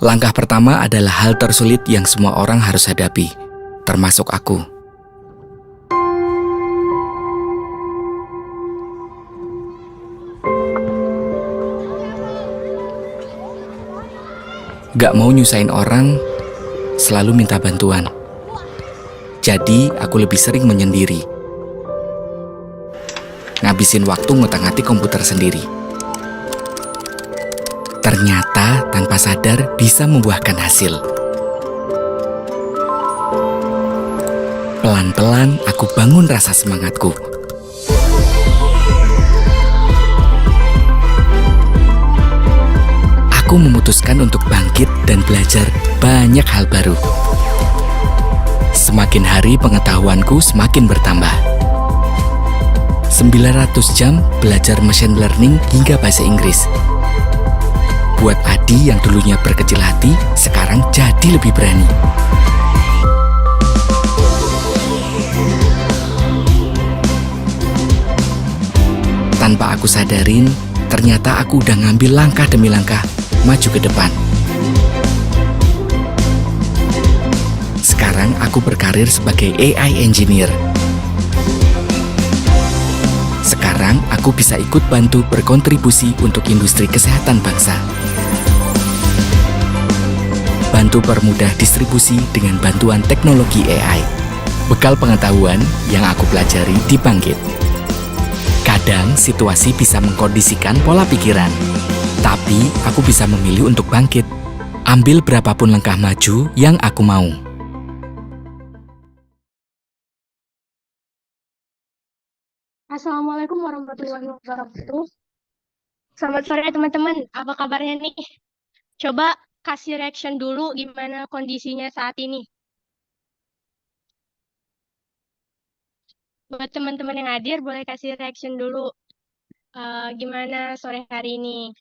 Langkah pertama adalah hal tersulit yang semua orang harus hadapi, termasuk aku. Gak mau nyusahin orang, selalu minta bantuan. Jadi, aku lebih sering menyendiri. Ngabisin waktu ngutak-ngatik komputer sendiri. Ternyata tanpa sadar bisa membuahkan hasil. Pelan-pelan aku bangun rasa semangatku. Aku memutuskan untuk bangkit dan belajar banyak hal baru. Semakin hari pengetahuanku semakin bertambah. 900 jam belajar machine learning hingga bahasa Inggris. Buat Adi yang dulunya berkecil hati, sekarang jadi lebih berani. Tanpa aku sadarin, ternyata aku udah ngambil langkah demi langkah maju ke depan. Sekarang aku berkarir sebagai AI engineer. Sekarang aku bisa ikut bantu berkontribusi untuk industri kesehatan bangsa. Bantu permudah distribusi dengan bantuan teknologi AI. Bekal pengetahuan yang aku pelajari di Bangkit. Kadang situasi bisa mengkondisikan pola pikiran, tapi aku bisa memilih untuk bangkit. Ambil berapapun langkah maju yang aku mau. Assalamualaikum warahmatullahi wabarakatuh. Selamat sore teman-teman, apa kabarnya nih? Coba kasih reaction dulu gimana kondisinya saat ini. Buat teman-teman yang hadir, boleh kasih reaction dulu. Gimana sore hari ini?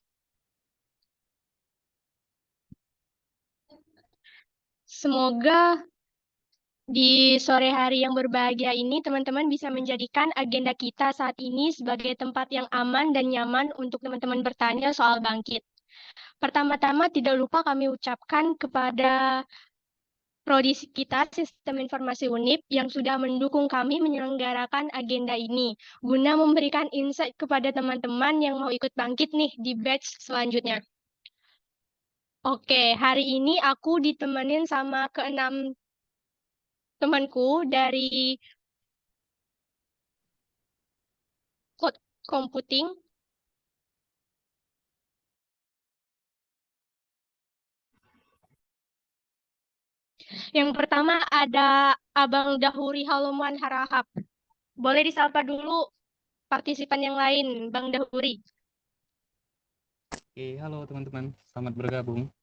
Semoga di sore hari yang berbahagia ini, teman-teman bisa menjadikan agenda kita saat ini sebagai tempat yang aman dan nyaman untuk teman-teman bertanya soal bangkit. Pertama-tama, tidak lupa kami ucapkan kepada Prodi kita, Sistem Informasi Unip, yang sudah mendukung kami menyelenggarakan agenda ini, guna memberikan insight kepada teman-teman yang mau ikut bangkit nih di batch selanjutnya. Oke, hari ini aku ditemenin sama keenam temanku dari Code Computing. Yang pertama ada Abang Dahuri Haloman Harahap. Boleh disapa dulu partisipan yang lain, Bang Dahuri. Oke, halo teman-teman, selamat bergabung.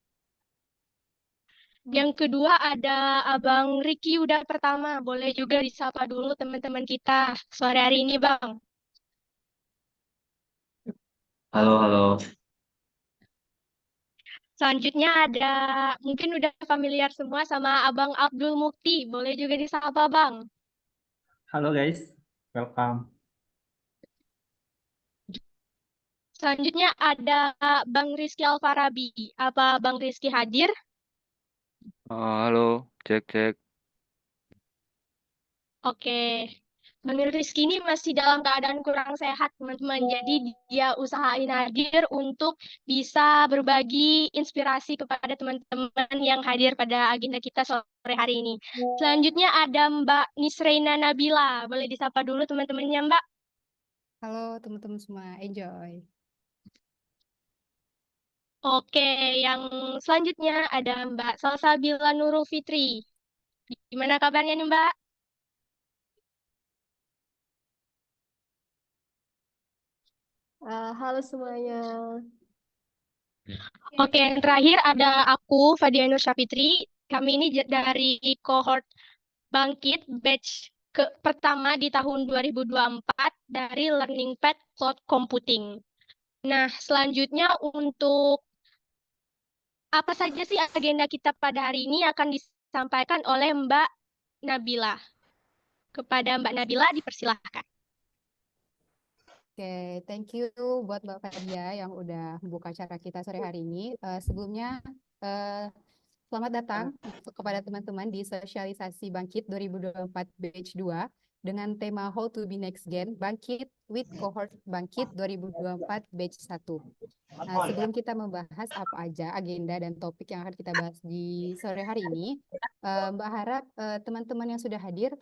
Yang kedua ada Abang Riki Uda Pertama. Boleh juga disapa dulu teman-teman kita sore hari ini, Bang. Halo, halo. Selanjutnya ada, mungkin udah familiar semua sama Abang Abdul Mukti. Boleh juga disapa, Bang. Halo guys, welcome. Selanjutnya ada Bang Rizky Alfarabi. Apa Bang Rizky hadir? Halo, cek cek. Oke. Bang Rizky ini masih dalam keadaan kurang sehat, teman-teman. Jadi dia usahain hadir untuk bisa berbagi inspirasi kepada teman-teman yang hadir pada agenda kita sore hari ini. Selanjutnya ada Mbak Nisreina Nabila. Boleh disapa dulu teman-temannya, Mbak. Halo teman-teman semua, enjoy. Oke, yang selanjutnya ada Mbak Salsabila Nurul Fitri. Gimana kabarnya nih, Mbak? Halo semuanya. Oke, yang terakhir ada aku, Fadia Nur Syafitri. Kami ini dari cohort Bangkit batch pertama di tahun 2024 dari Learning Path Cloud Computing. Nah, selanjutnya untuk apa saja sih agenda kita pada hari ini akan disampaikan oleh Mbak Nabila. Kepada Mbak Nabila dipersilahkan. Oke, thank you buat Mbak Fadia yang udah membuka acara kita sore hari ini. Sebelumnya, eh, selamat datang kepada teman-teman di Sosialisasi Bangkit 2024 Batch 2 dengan tema How to be Next Gen, Bangkit with Cohort Bangkit 2024 Batch 1. Nah, sebelum kita membahas apa aja agenda dan topik yang akan kita bahas di sore hari ini, Mbak harap teman-teman yang sudah hadir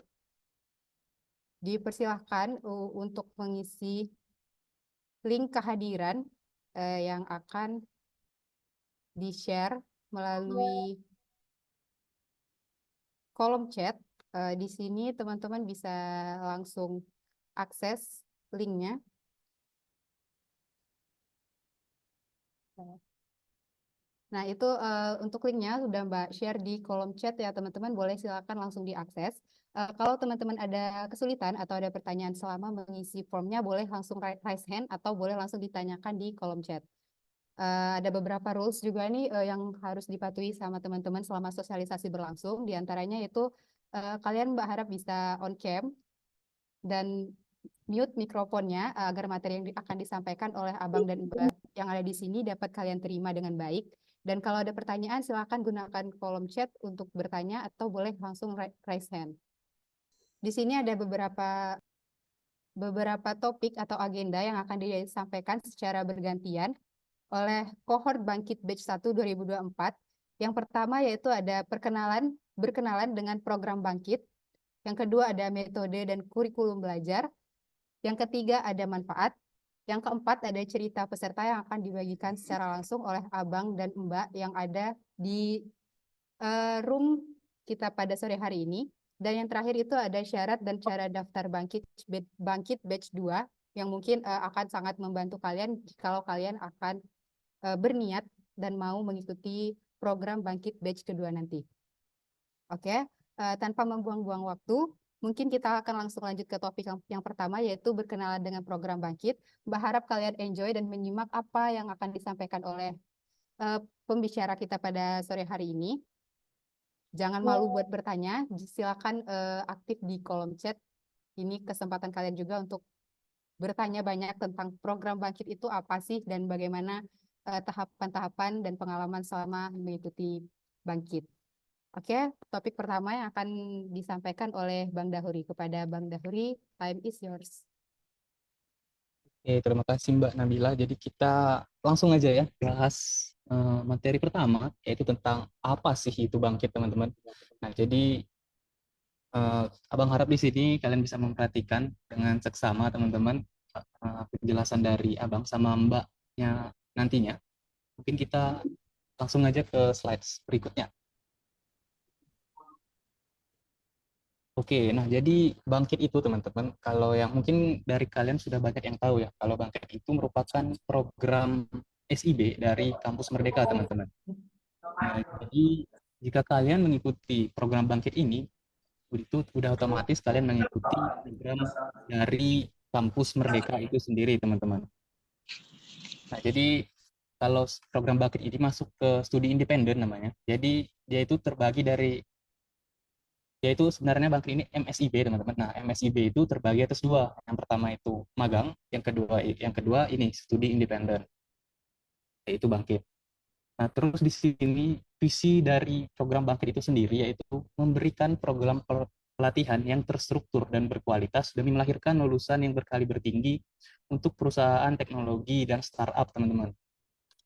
dipersilahkan untuk mengisi link kehadiran yang akan di-share melalui kolom chat. Di sini teman-teman bisa langsung akses linknya. Nah, itu untuk linknya sudah Mbak share di kolom chat ya teman-teman, boleh silakan langsung diakses. Kalau teman-teman ada kesulitan atau ada pertanyaan selama mengisi formnya, boleh langsung raise hand atau boleh langsung ditanyakan di kolom chat. Ada beberapa rules juga nih yang harus dipatuhi sama teman-teman selama sosialisasi berlangsung. Di antaranya yaitu kalian Mbak harap bisa on cam dan mute mikrofonnya agar materi yang akan disampaikan oleh Abang dan Mbak yang ada di sini dapat kalian terima dengan baik. Dan kalau ada pertanyaan, silakan gunakan kolom chat untuk bertanya atau boleh langsung raise hand. Di sini ada beberapa topik atau agenda yang akan disampaikan secara bergantian oleh Cohort Bangkit Batch 1 2024. Yang pertama yaitu ada berkenalan dengan program Bangkit. Yang kedua ada metode dan kurikulum belajar. Yang ketiga ada manfaat. Yang keempat ada cerita peserta yang akan dibagikan secara langsung oleh Abang dan Mbak yang ada di room kita pada sore hari ini. Dan yang terakhir itu ada syarat dan cara daftar Bangkit Batch 2 yang mungkin akan sangat membantu kalian kalau kalian akan berniat dan mau mengikuti program Bangkit Batch kedua nanti. Oke, tanpa membuang-buang waktu, mungkin kita akan langsung lanjut ke topik yang pertama, yaitu berkenalan dengan program Bangkit. Mbak harap kalian enjoy dan menyimak apa yang akan disampaikan oleh pembicara kita pada sore hari ini. Jangan malu buat bertanya, silakan aktif di kolom chat. Ini kesempatan kalian juga untuk bertanya banyak tentang program Bangkit itu apa sih dan bagaimana tahapan-tahapan dan pengalaman selama mengikuti Bangkit. Oke, topik pertama yang akan disampaikan oleh Bang Dahuri. Kepada Bang Dahuri, time is yours. Oke, terima kasih Mbak Nabila. Jadi kita langsung aja ya bahas materi pertama, yaitu tentang apa sih itu bangkit, teman-teman. Nah, jadi Abang harap di sini kalian bisa memperhatikan dengan seksama, teman-teman, penjelasan dari Abang sama Mbaknya nantinya. Mungkin kita langsung aja ke slides berikutnya. Oke, nah jadi Bangkit itu teman-teman, kalau yang mungkin dari kalian sudah banyak yang tahu ya, kalau Bangkit itu merupakan program SIB dari Kampus Merdeka teman-teman. Nah, jadi jika kalian mengikuti program Bangkit ini, itu sudah otomatis kalian mengikuti program dari Kampus Merdeka itu sendiri teman-teman. Nah, jadi kalau program Bangkit ini masuk ke studi independen namanya, jadi dia itu terbagi dari yaitu sebenarnya Bangkit ini MSIB teman-teman. Nah, MSIB itu terbagi atas dua. Yang pertama itu magang, yang kedua ini studi independen, yaitu Bangkit. Nah, terus di sini visi dari program Bangkit itu sendiri yaitu memberikan program pelatihan yang terstruktur dan berkualitas demi melahirkan lulusan yang berkaliber tinggi untuk perusahaan teknologi dan startup, teman-teman.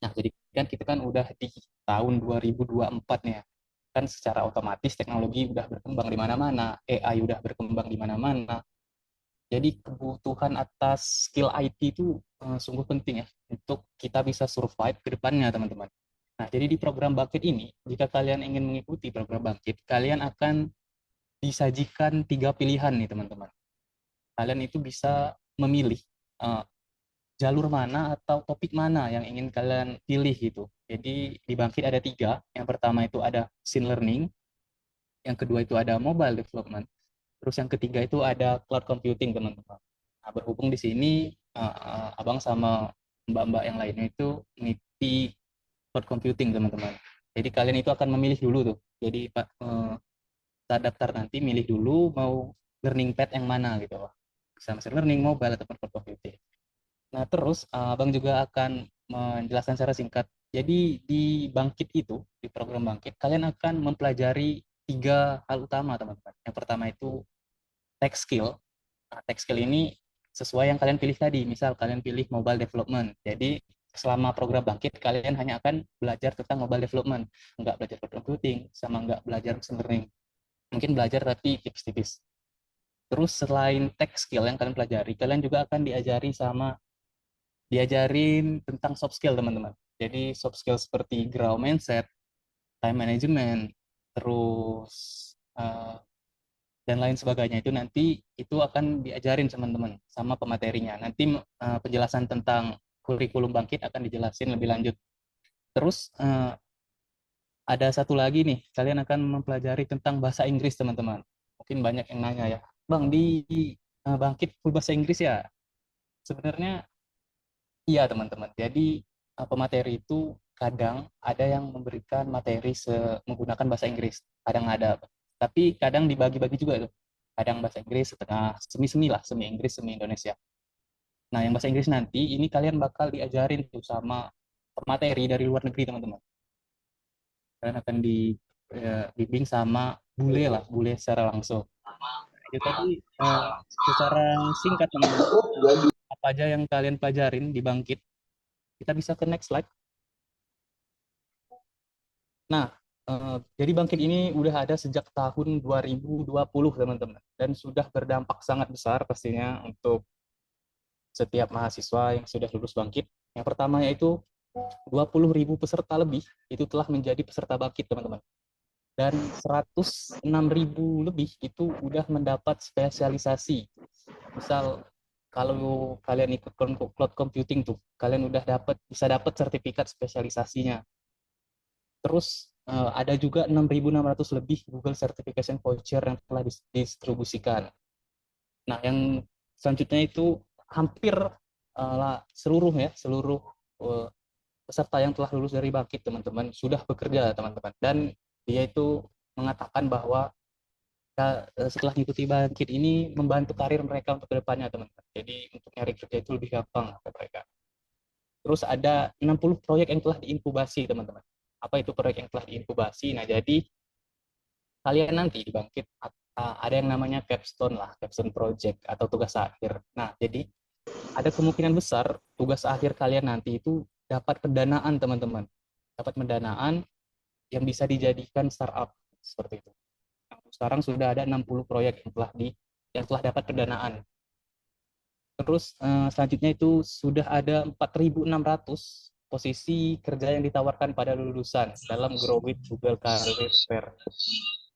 Nah, jadi kan kita kan udah di tahun 2024 nih ya. Kan secara otomatis teknologi udah berkembang di mana-mana, AI udah berkembang di mana-mana. Jadi kebutuhan atas skill IT itu sungguh penting ya untuk kita bisa survive ke depannya, teman-teman. Nah, jadi di program Bangkit ini, jika kalian ingin mengikuti program Bangkit, kalian akan disajikan 3 pilihan nih, teman-teman. Kalian itu bisa memilih jalur mana atau topik mana yang ingin kalian pilih gitu. Jadi di Bangkit ada 3. Yang pertama itu ada machine learning, yang kedua itu ada mobile development, terus yang ketiga itu ada cloud computing, teman-teman. Nah, berhubung di sini Abang sama mbak-mbak yang lainnya itu mengikuti cloud computing, teman-teman. Jadi kalian itu akan memilih dulu tuh. Jadi saat daftar nanti milih dulu mau learning path yang mana gitu. Bisa machine learning, mobile, ataupun cloud computing. Nah, terus Abang juga akan menjelaskan secara singkat. Jadi di Bangkit itu, di program Bangkit, kalian akan mempelajari 3 hal utama, teman-teman. Yang pertama itu tech skill. Nah, tech skill ini sesuai yang kalian pilih tadi. Misal kalian pilih mobile development. Jadi selama program Bangkit, kalian hanya akan belajar tentang mobile development. Nggak belajar code computing, sama nggak belajar machine learning. Mungkin belajar tapi tipis-tipis. Terus selain tech skill yang kalian pelajari, kalian juga akan diajarin tentang soft skill, teman-teman. Jadi soft skill seperti grow mindset, time management, terus dan lain sebagainya itu nanti itu akan diajarin teman-teman sama pematerinya. Nanti penjelasan tentang kurikulum Bangkit akan dijelasin lebih lanjut. Terus ada satu lagi nih, kalian akan mempelajari tentang bahasa Inggris, teman-teman. Mungkin banyak yang nanya ya, Bang, di Bangkit full bahasa Inggris ya? Sebenarnya iya, teman-teman. Jadi pemateri itu kadang ada yang memberikan materi menggunakan bahasa Inggris, kadang ada. Tapi kadang dibagi-bagi juga tuh. Kadang bahasa Inggris setengah, semi-semi lah, semi Inggris, semi Indonesia. Nah, yang bahasa Inggris nanti ini kalian bakal diajarin tuh sama pemateri dari luar negeri, teman-teman. Kalian akan dibimbing sama bule lah, bule secara langsung. Itu tadi secara singkat, teman-teman. Apa aja yang kalian pelajarin di Bangkit. Kita bisa ke next slide. Nah, jadi Bangkit ini udah ada sejak tahun 2020, teman-teman. Dan sudah berdampak sangat besar pastinya untuk setiap mahasiswa yang sudah lulus Bangkit. Yang pertama yaitu 20.000 peserta lebih itu telah menjadi peserta Bangkit, teman-teman. Dan 106.000 lebih itu udah mendapat spesialisasi. Misal kalau kalian ikut cloud computing tuh, kalian udah bisa dapat sertifikat spesialisasinya. Terus ada juga 6.600 lebih Google Certification Voucher yang telah didistribusikan. Nah, yang selanjutnya itu hampir seluruh peserta yang telah lulus dari Bangkit, teman-teman, sudah bekerja, teman-teman. Dan dia itu mengatakan bahwa setelah mengikuti Bangkit ini membantu karir mereka untuk kedepannya, teman-teman. Jadi untuk nyari kerja itu lebih gampang untuk mereka. Terus ada 60 proyek yang telah diinkubasi, teman-teman. Apa itu proyek yang telah diinkubasi? Nah, jadi kalian nanti di Bangkit ada yang namanya capstone lah, capstone project atau tugas akhir. Nah, jadi ada kemungkinan besar tugas akhir kalian nanti itu dapat pendanaan, teman-teman. Dapat pendanaan yang bisa dijadikan startup seperti itu. Nah, sekarang sudah ada 60 proyek yang telah dapat pendanaan. Terus selanjutnya itu sudah ada 4.600 posisi kerja yang ditawarkan pada lulusan dalam Grow with Google Career Fair.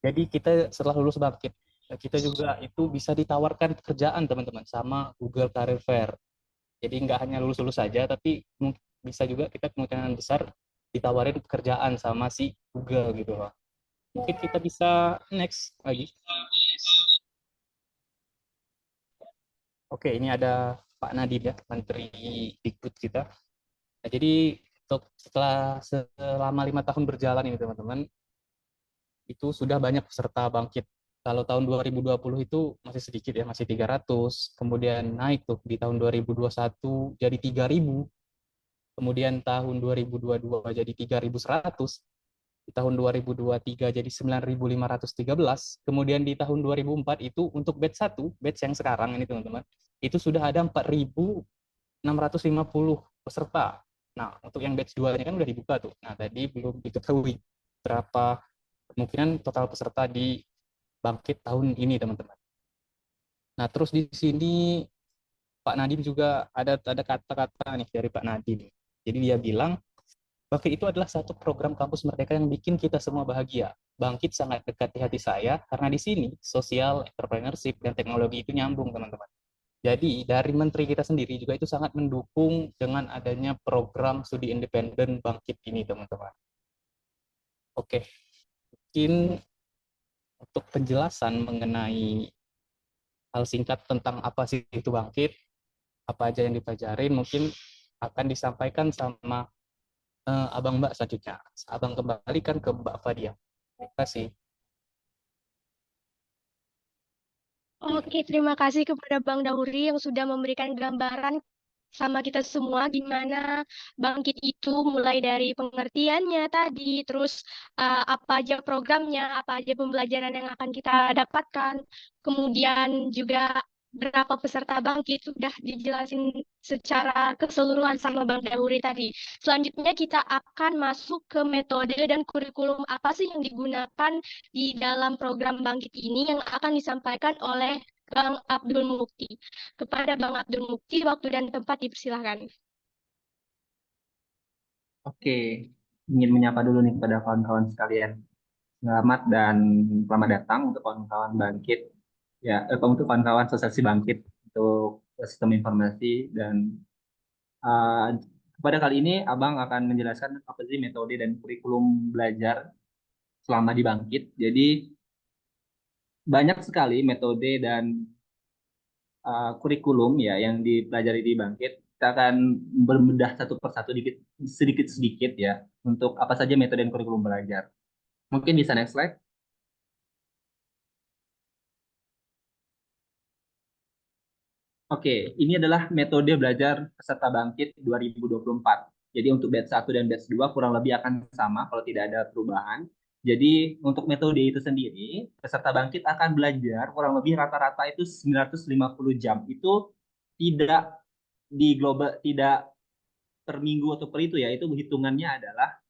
Jadi kita setelah lulus Bangkit, kita juga itu bisa ditawarkan pekerjaan, teman-teman, sama Google Career Fair. Jadi nggak hanya lulus-lulus saja, tapi bisa juga kita kemungkinan besar ditawarin pekerjaan sama si Google gitu loh. Mungkin kita bisa next lagi. Oke, ini ada Pak Nadiem ya, Menteri Dikbud kita. Nah, jadi selama 5 tahun berjalan ini, teman-teman, itu sudah banyak peserta Bangkit. Kalau tahun 2020 itu masih sedikit ya, masih 300. Kemudian naik tuh di tahun 2021 jadi 3.000. Kemudian tahun 2022 jadi 3.100. Di tahun 2023 jadi 9.513. Kemudian di tahun 2004 itu untuk batch 1, batch yang sekarang ini, teman-teman, itu sudah ada 4.650 peserta. Nah, untuk yang batch 2-nya kan udah dibuka tuh. Nah, tadi belum diketahui berapa kemungkinan total peserta di Bangkit tahun ini, teman-teman. Nah, terus di sini Pak Nadiem juga ada kata-kata nih dari Pak Nadiem. Jadi dia bilang, Bangkit itu adalah satu program kampus merdeka yang bikin kita semua bahagia. Bangkit sangat dekat di hati saya karena di sini sosial, entrepreneurship, dan teknologi itu nyambung, teman-teman. Jadi dari menteri kita sendiri juga itu sangat mendukung dengan adanya program studi independen Bangkit ini, teman-teman. Oke, mungkin untuk penjelasan mengenai hal singkat tentang apa sih itu Bangkit, apa aja yang dipelajarin, mungkin akan disampaikan sama Abang Mbak selanjutnya. Abang kembalikan ke Mbak Fadia. Terima kasih. Oke, terima kasih kepada Bang Dauri yang sudah memberikan gambaran sama kita semua gimana Bangkit itu mulai dari pengertiannya tadi, terus apa aja programnya, apa aja pembelajaran yang akan kita dapatkan, kemudian juga berapa peserta Bangkit sudah dijelasin secara keseluruhan sama Bang Dauri tadi. Selanjutnya kita akan masuk ke metode dan kurikulum apa sih yang digunakan di dalam program Bangkit ini yang akan disampaikan oleh Bang Abdul Mukti. Kepada Bang Abdul Mukti, waktu dan tempat dipersilahkan. Oke, ingin menyapa dulu nih kepada kawan-kawan sekalian. Selamat dan selamat datang untuk kawan-kawan Bangkit. Ya, untuk kawan-kawan Asosiasi Bangkit untuk sistem informasi dan uh, pada kali ini Abang akan menjelaskan apa sih metode dan kurikulum belajar selama di Bangkit. Jadi banyak sekali metode dan kurikulum ya yang dipelajari di Bangkit. Kita akan berbedah satu persatu sedikit-sedikit ya untuk apa saja metode dan kurikulum belajar. Mungkin bisa next slide. Oke, ini adalah metode belajar peserta Bangkit 2024. Jadi untuk batch 1 dan batch 2 kurang lebih akan sama kalau tidak ada perubahan. Jadi untuk metode itu sendiri, peserta Bangkit akan belajar kurang lebih rata-rata itu 950 jam. Itu tidak di global, tidak per minggu atau per itu ya, itu hitungannya adalah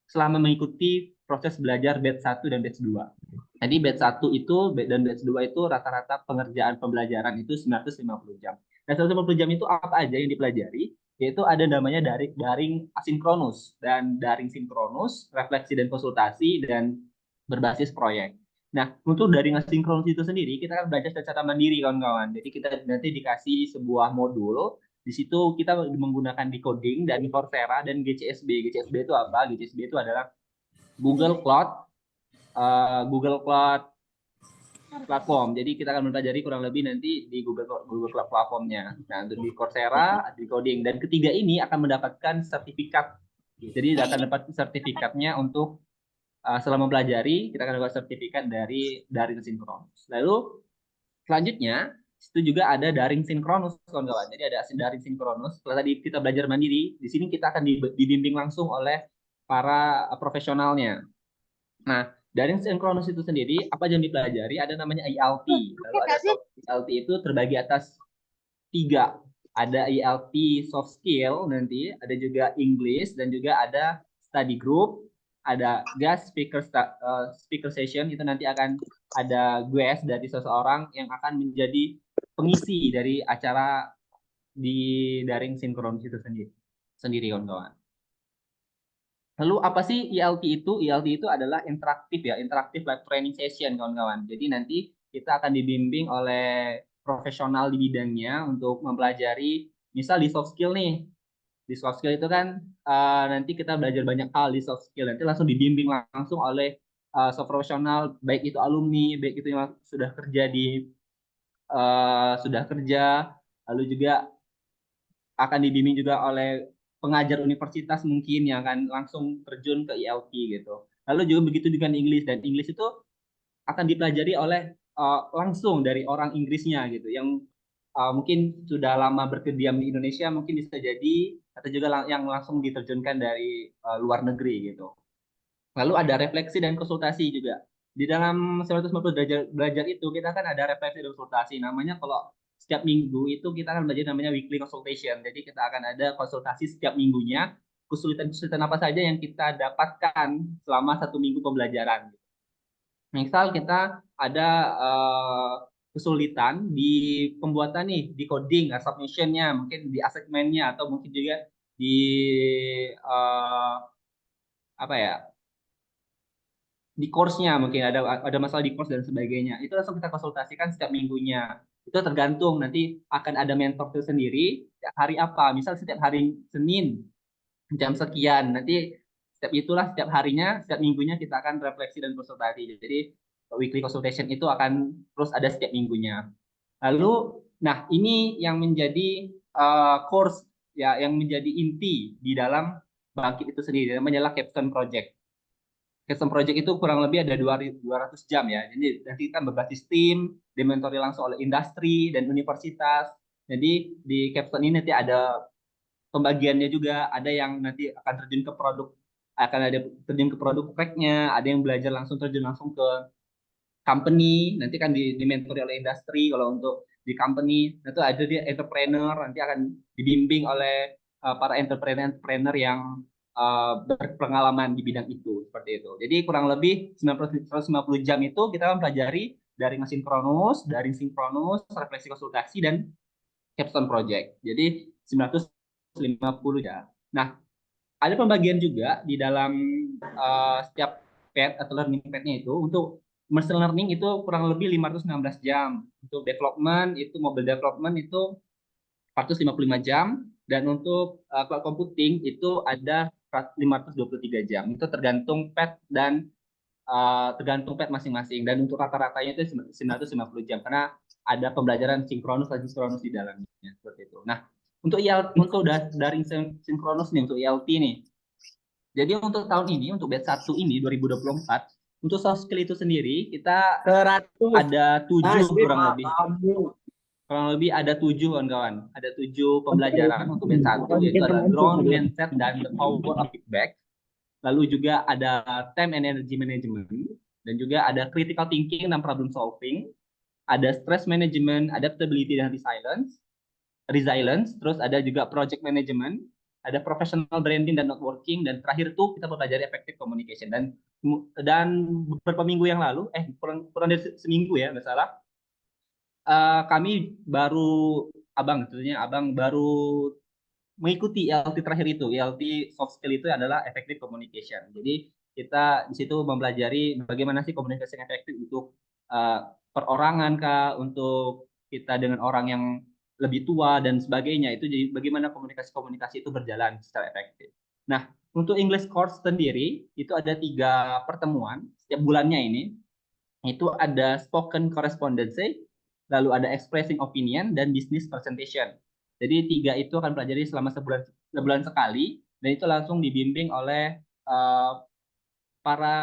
selama mengikuti proses belajar batch 1 dan batch 2. Jadi batch 1 itu dan batch 2 itu rata-rata pengerjaan pembelajaran itu 950 jam. Dan 950 jam itu apa aja yang dipelajari? Yaitu ada namanya daring asinkronus dan daring sinkronus, refleksi dan konsultasi, dan berbasis proyek. Nah, untuk daring asinkronus itu sendiri, kita akan belajar secara mandiri, kawan-kawan. Jadi kita nanti dikasih sebuah modul, di situ kita menggunakan decoding dari Coursera dan GCSB. GCSB itu apa? GCSB itu adalah Google Cloud platform. Jadi kita akan mempelajari kurang lebih nanti di Google Cloud platformnya. Nah, untuk di Coursera, decoding. Dan ketiga ini akan mendapatkan sertifikat. Jadi akan dapat sertifikatnya untuk selama mempelajari, kita akan dapat sertifikat dari daring sinkronus. Lalu selanjutnya itu juga ada daring sinkronus, kawan-kawan. Jadi ada daring sinkronus. Setelah tadi kita belajar mandiri, di sini kita akan dibimbing langsung oleh para profesionalnya. Nah, daring sinkronus itu sendiri, apa yang dipelajari? Ada namanya ILT. Lalu ada ILT itu terbagi atas 3. Ada ILT soft skill nanti, ada juga English, dan juga ada study group, ada guest speaker session, itu nanti akan ada guest dari seseorang yang akan menjadi pengisi dari acara di daring sinkronus itu sendiri kawan-kawan. Lalu apa sih ILT itu? ILT itu adalah interaktif ya, interaktif live training session kawan-kawan. Jadi nanti kita akan dibimbing oleh profesional di bidangnya untuk mempelajari, misal di soft skill nih. Di soft skill itu kan nanti kita belajar banyak hal di soft skill. Nanti langsung dibimbing langsung oleh soft profesional, baik itu alumni, baik itu yang sudah kerja, lalu juga akan dibimbing juga oleh pengajar universitas mungkin yang akan langsung terjun ke ILT gitu. Lalu juga begitu dengan English, dan English itu akan dipelajari oleh langsung dari orang Inggrisnya gitu, yang mungkin sudah lama berkediam di Indonesia, mungkin bisa jadi, atau juga yang langsung diterjunkan dari luar negeri gitu. Lalu ada refleksi dan konsultasi juga. Di dalam 150 belajar itu kita kan ada refleksi dan konsultasi. Namanya kalau setiap minggu itu kita akan belajar namanya weekly consultation. Jadi kita akan ada konsultasi setiap minggunya, kesulitan-kesulitan apa saja yang kita dapatkan selama 1 minggu pembelajaran. Misal kita ada kesulitan di pembuatan nih, di coding, submission-nya, mungkin di assignment-nya, atau mungkin juga di apa ya, di course-nya, mungkin ada masalah di course dan sebagainya. Itu langsung kita konsultasikan setiap minggunya. Itu tergantung, nanti akan ada mentor itu sendiri hari apa. Misal setiap hari Senin jam sekian. Nanti setiap harinya, setiap minggunya kita akan refleksi dan konsultasi. Jadi weekly consultation itu akan terus ada setiap minggunya. Lalu, nah ini yang menjadi course ya, yang menjadi inti di dalam Bangkit itu sendiri, namanya Capstone Project. Capstone Project itu kurang lebih ada 200 jam ya. Jadi nanti kita berbasis tim, dimentori langsung oleh industri dan universitas. Jadi di capstone ini nanti ada pembagiannya juga, ada yang nanti akan terjun ke produk, akan ada terjun ke produk track-nya, ada yang belajar langsung terjun langsung ke company, nanti kan dimentori oleh industri. Kalau untuk di company itu ada dia entrepreneur, nanti akan dibimbing oleh para entrepreneur yang berpengalaman di bidang itu, seperti itu. Jadi kurang lebih 150 jam itu kita mempelajari daring asinkronus, daring sinkronus, refleksi konsultasi, dan capstone project. Jadi 950 ya. Nah, ada pembagian juga di dalam setiap pad atau learning pad-nya itu. Untuk machine learning itu kurang lebih 516 jam. Untuk development itu mobile development itu 455 jam, dan untuk cloud computing itu ada 523 jam. Itu tergantung pad dan tergantung pad masing-masing, dan untuk rata-ratanya itu 950 jam karena ada pembelajaran sinkronus dan sinkronus di dalamnya, seperti itu. Nah, untuk daring sinkronus nih, untuk ILT nih. Jadi untuk tahun ini, untuk batch 1 ini 2024, untuk soft skill itu sendiri kita ada 7 kurang lebih. Kurang lebih ada 7 kawan-kawan. Ada 7 pembelajaran untuk batch 1, yaitu ada ground, mindset, dan the power of feedback. Lalu juga ada time and energy management, dan juga ada critical thinking dan problem solving, ada stress management, adaptability dan resilience, terus ada juga project management, ada professional branding dan networking, dan terakhir tuh kita belajar effective communication. Dan beberapa minggu yang lalu, kurang dari seminggu ya, nggak salah, kami baru tentunya abang baru mengikuti ILT terakhir itu. ILT soft skill itu adalah effective communication. Jadi kita di situ mempelajari bagaimana sih komunikasi yang efektif untuk perorangan kah, untuk kita dengan orang yang lebih tua dan sebagainya. Itu jadi bagaimana komunikasi itu berjalan secara efektif. Nah, untuk English course sendiri itu ada 3 pertemuan setiap bulannya ini. Itu ada spoken correspondence, lalu ada expressing opinion, dan business presentation. Jadi 3 itu akan pelajari selama sebulan sekali, dan itu langsung dibimbing oleh para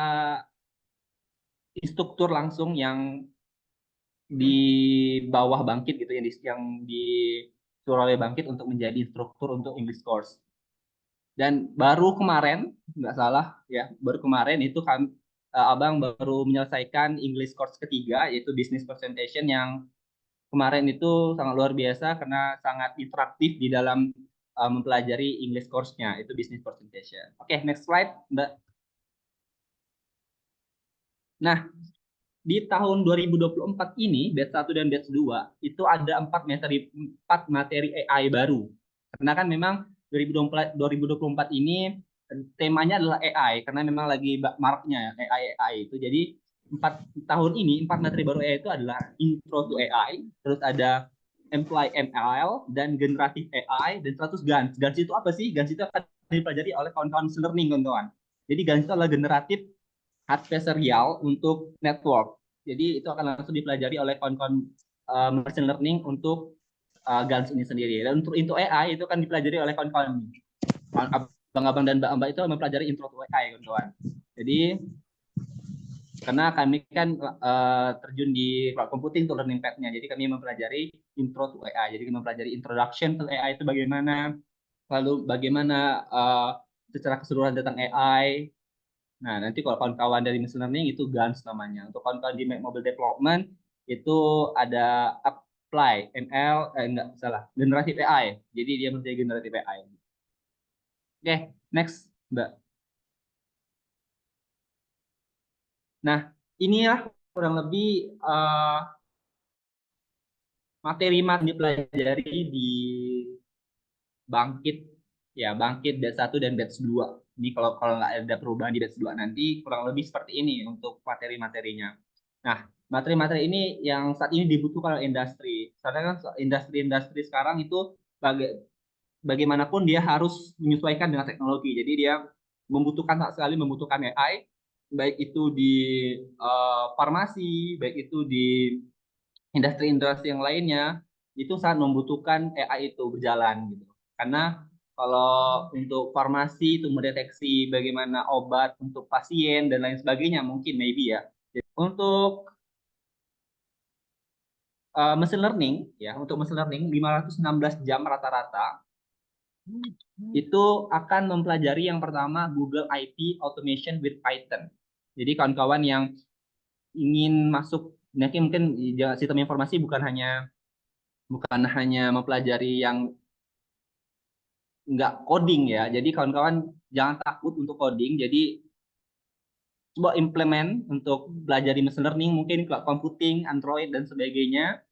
instruktur langsung yang di bawah Bangkit gitu, yang disuruh oleh Bangkit untuk menjadi instruktur untuk English course. Dan baru kemarin, nggak salah ya, baru kemarin itu abang baru menyelesaikan English course ketiga, yaitu business presentation, yang kemarin itu sangat luar biasa karena sangat interaktif di dalam mempelajari English course-nya, itu business presentation. Oke, next slide, Mbak. Nah, di tahun 2024 ini, batch 1 dan batch 2, itu ada 4 materi AI baru. Karena kan memang 2024 ini temanya adalah AI, karena memang lagi maraknya AI itu. Jadi 4 materi baru AI itu adalah Intro to AI, terus ada Employ ML, dan Generative AI, dan 100 GANS. GANS itu apa sih? GANS itu akan dipelajari oleh kawan-kawan learning, kawan-kawan. Jadi GANS itu adalah generatif adversarial untuk network. Jadi itu akan langsung dipelajari oleh kawan-kawan machine learning untuk GANS ini sendiri. Dan untuk AI itu akan dipelajari oleh kawan-kawan abang-abang dan mbak-mbak itu mempelajari intro to AI, kawan-kawan. Jadi karena kami kan terjun di cloud computing untuk learning path-nya, jadi kami mempelajari intro to AI. Jadi kami mempelajari introduction to AI itu bagaimana, lalu bagaimana secara keseluruhan tentang AI. Nah, nanti kalau kawan-kawan dari machine learning itu GANS namanya. Untuk kawan-kawan di mobile development itu ada apply ML, enggak salah, generative AI. Jadi dia menjadi generative AI. Oke, next, Mbak. Nah, inilah kurang lebih materi yang dipelajari di Bangkit, ya, Bangkit batch 1 dan batch 2. Ini kalau nggak ada perubahan di batch 2 nanti kurang lebih seperti ini untuk materi-materinya. Nah, materi-materi ini yang saat ini dibutuhkan oleh industri. Karena kan industri sekarang itu bagaimanapun dia harus menyesuaikan dengan teknologi. Jadi dia sekali membutuhkan AI, baik itu di farmasi, baik itu di industri-industri yang lainnya, itu sangat membutuhkan AI itu berjalan gitu. Karena kalau untuk farmasi itu mendeteksi bagaimana obat untuk pasien dan lain sebagainya, mungkin maybe ya. Untuk machine learning ya, untuk machine learning 516 jam rata-rata itu akan mempelajari yang pertama Google IP Automation with Python. Jadi kawan-kawan yang ingin masuk, mungkin sistem informasi bukan hanya mempelajari yang nggak coding ya. Jadi kawan-kawan jangan takut untuk coding. Jadi coba implement untuk belajar di machine learning, mungkin cloud computing, Android dan sebagainya.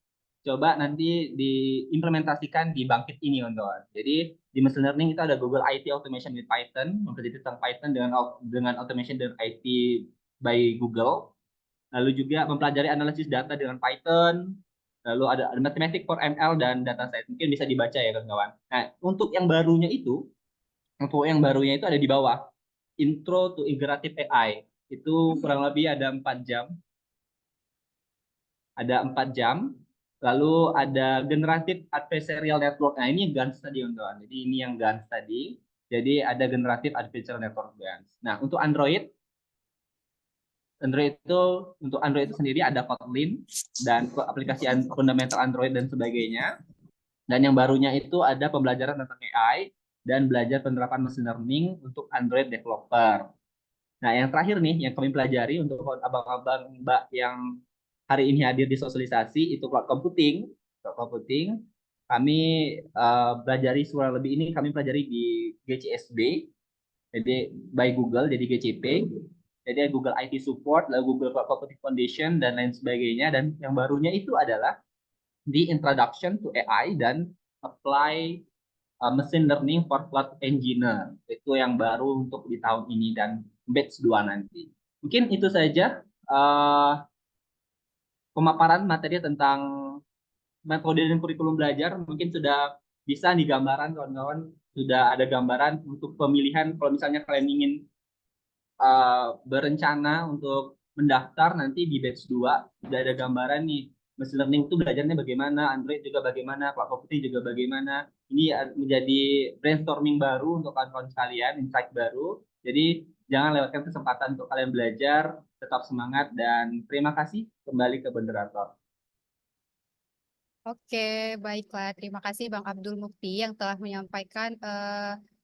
Coba nanti diimplementasikan di Bangkit ini, kawan-kawan. Jadi di machine learning itu ada Google IT Automation with Python, mempelajari tentang Python dengan automation dan IT by Google. Lalu juga mempelajari analisis data dengan Python. Lalu ada Mathematics for ML dan Data Science. Mungkin bisa dibaca ya, kawan-kawan. Nah, untuk yang barunya itu ada di bawah. Intro to Integrative AI. Itu kurang lebih ada 4 jam. Lalu ada Generative Adversarial Network. Nah, ini GANS tadi, kawan-kawan. Jadi ini yang GANS tadi. Jadi ada Generative Adversarial Network GANS. Nah, untuk Android itu sendiri ada Kotlin dan aplikasi fundamental Android dan sebagainya. Dan yang barunya itu ada pembelajaran tentang AI dan belajar penerapan machine learning untuk Android developer. Nah, yang terakhir nih yang kami pelajari untuk abang-abang Mbak yang hari ini hadir di sosialisasi itu cloud computing. Kami pelajari kurang lebih ini kami pelajari di GCSB, jadi by Google, jadi GCP. Jadi Google IT Support, lalu Google Cloud Computing Foundation dan lain sebagainya. Dan yang barunya itu adalah di Introduction to AI dan Apply Machine Learning for Cloud Engineer. Itu yang baru untuk di tahun ini dan batch 2 nanti. Mungkin itu saja pemaparan materi tentang metode dan kurikulum belajar. Mungkin sudah bisa di gambaran, kawan-kawan. Sudah ada gambaran untuk pemilihan kalau misalnya kalian ingin berencana untuk mendaftar nanti di batch 2, sudah ada gambaran nih machine learning itu belajarnya bagaimana, Android juga bagaimana, cloud computing juga bagaimana. Ini menjadi brainstorming baru untuk kawan-kawan sekalian, insight baru. Jadi jangan lewatkan kesempatan untuk kalian belajar, tetap semangat dan terima kasih. Kembali ke moderator. Oke, baiklah. Terima kasih Bang Abdul Mukti yang telah menyampaikan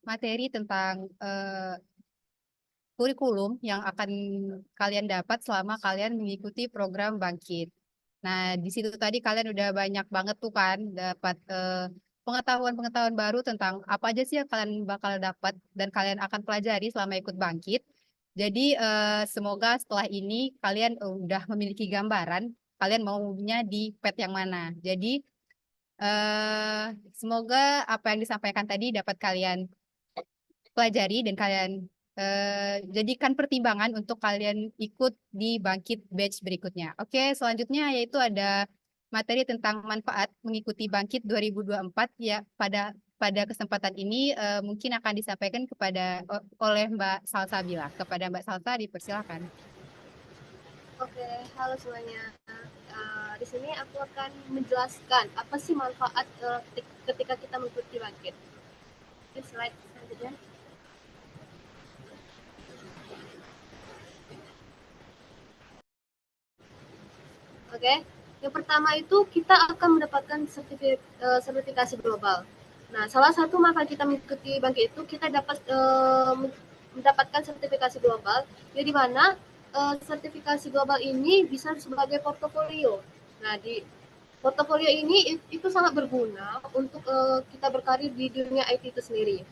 materi tentang kurikulum yang akan kalian dapat selama kalian mengikuti program Bangkit. Nah, di situ tadi kalian udah banyak banget tuh kan dapat pengetahuan-pengetahuan baru tentang apa aja sih yang kalian bakal dapat dan kalian akan pelajari selama ikut Bangkit. Jadi semoga setelah ini kalian udah memiliki gambaran kalian maunya di PET yang mana. Jadi semoga apa yang disampaikan tadi dapat kalian pelajari dan kalian jadikan pertimbangan untuk kalian ikut di Bangkit batch berikutnya. Oke, selanjutnya yaitu ada materi tentang manfaat mengikuti Bangkit 2024 ya pada kesempatan ini mungkin akan disampaikan oleh Mbak Salsabila. Kepada Mbak Salsa dipersilakan. Oke, halo semuanya. Di sini aku akan menjelaskan apa sih manfaat ketika kita mengikuti Bangkit. Slide selanjutnya. Oke, yang pertama itu kita akan mendapatkan sertifikasi global. Nah, salah satu manfaat kita mengikuti Bangkit itu kita dapat mendapatkan sertifikasi global, di mana sertifikasi global ini bisa sebagai portofolio. Nah, di portofolio ini itu sangat berguna untuk kita berkarir di dunia IT itu sendiri.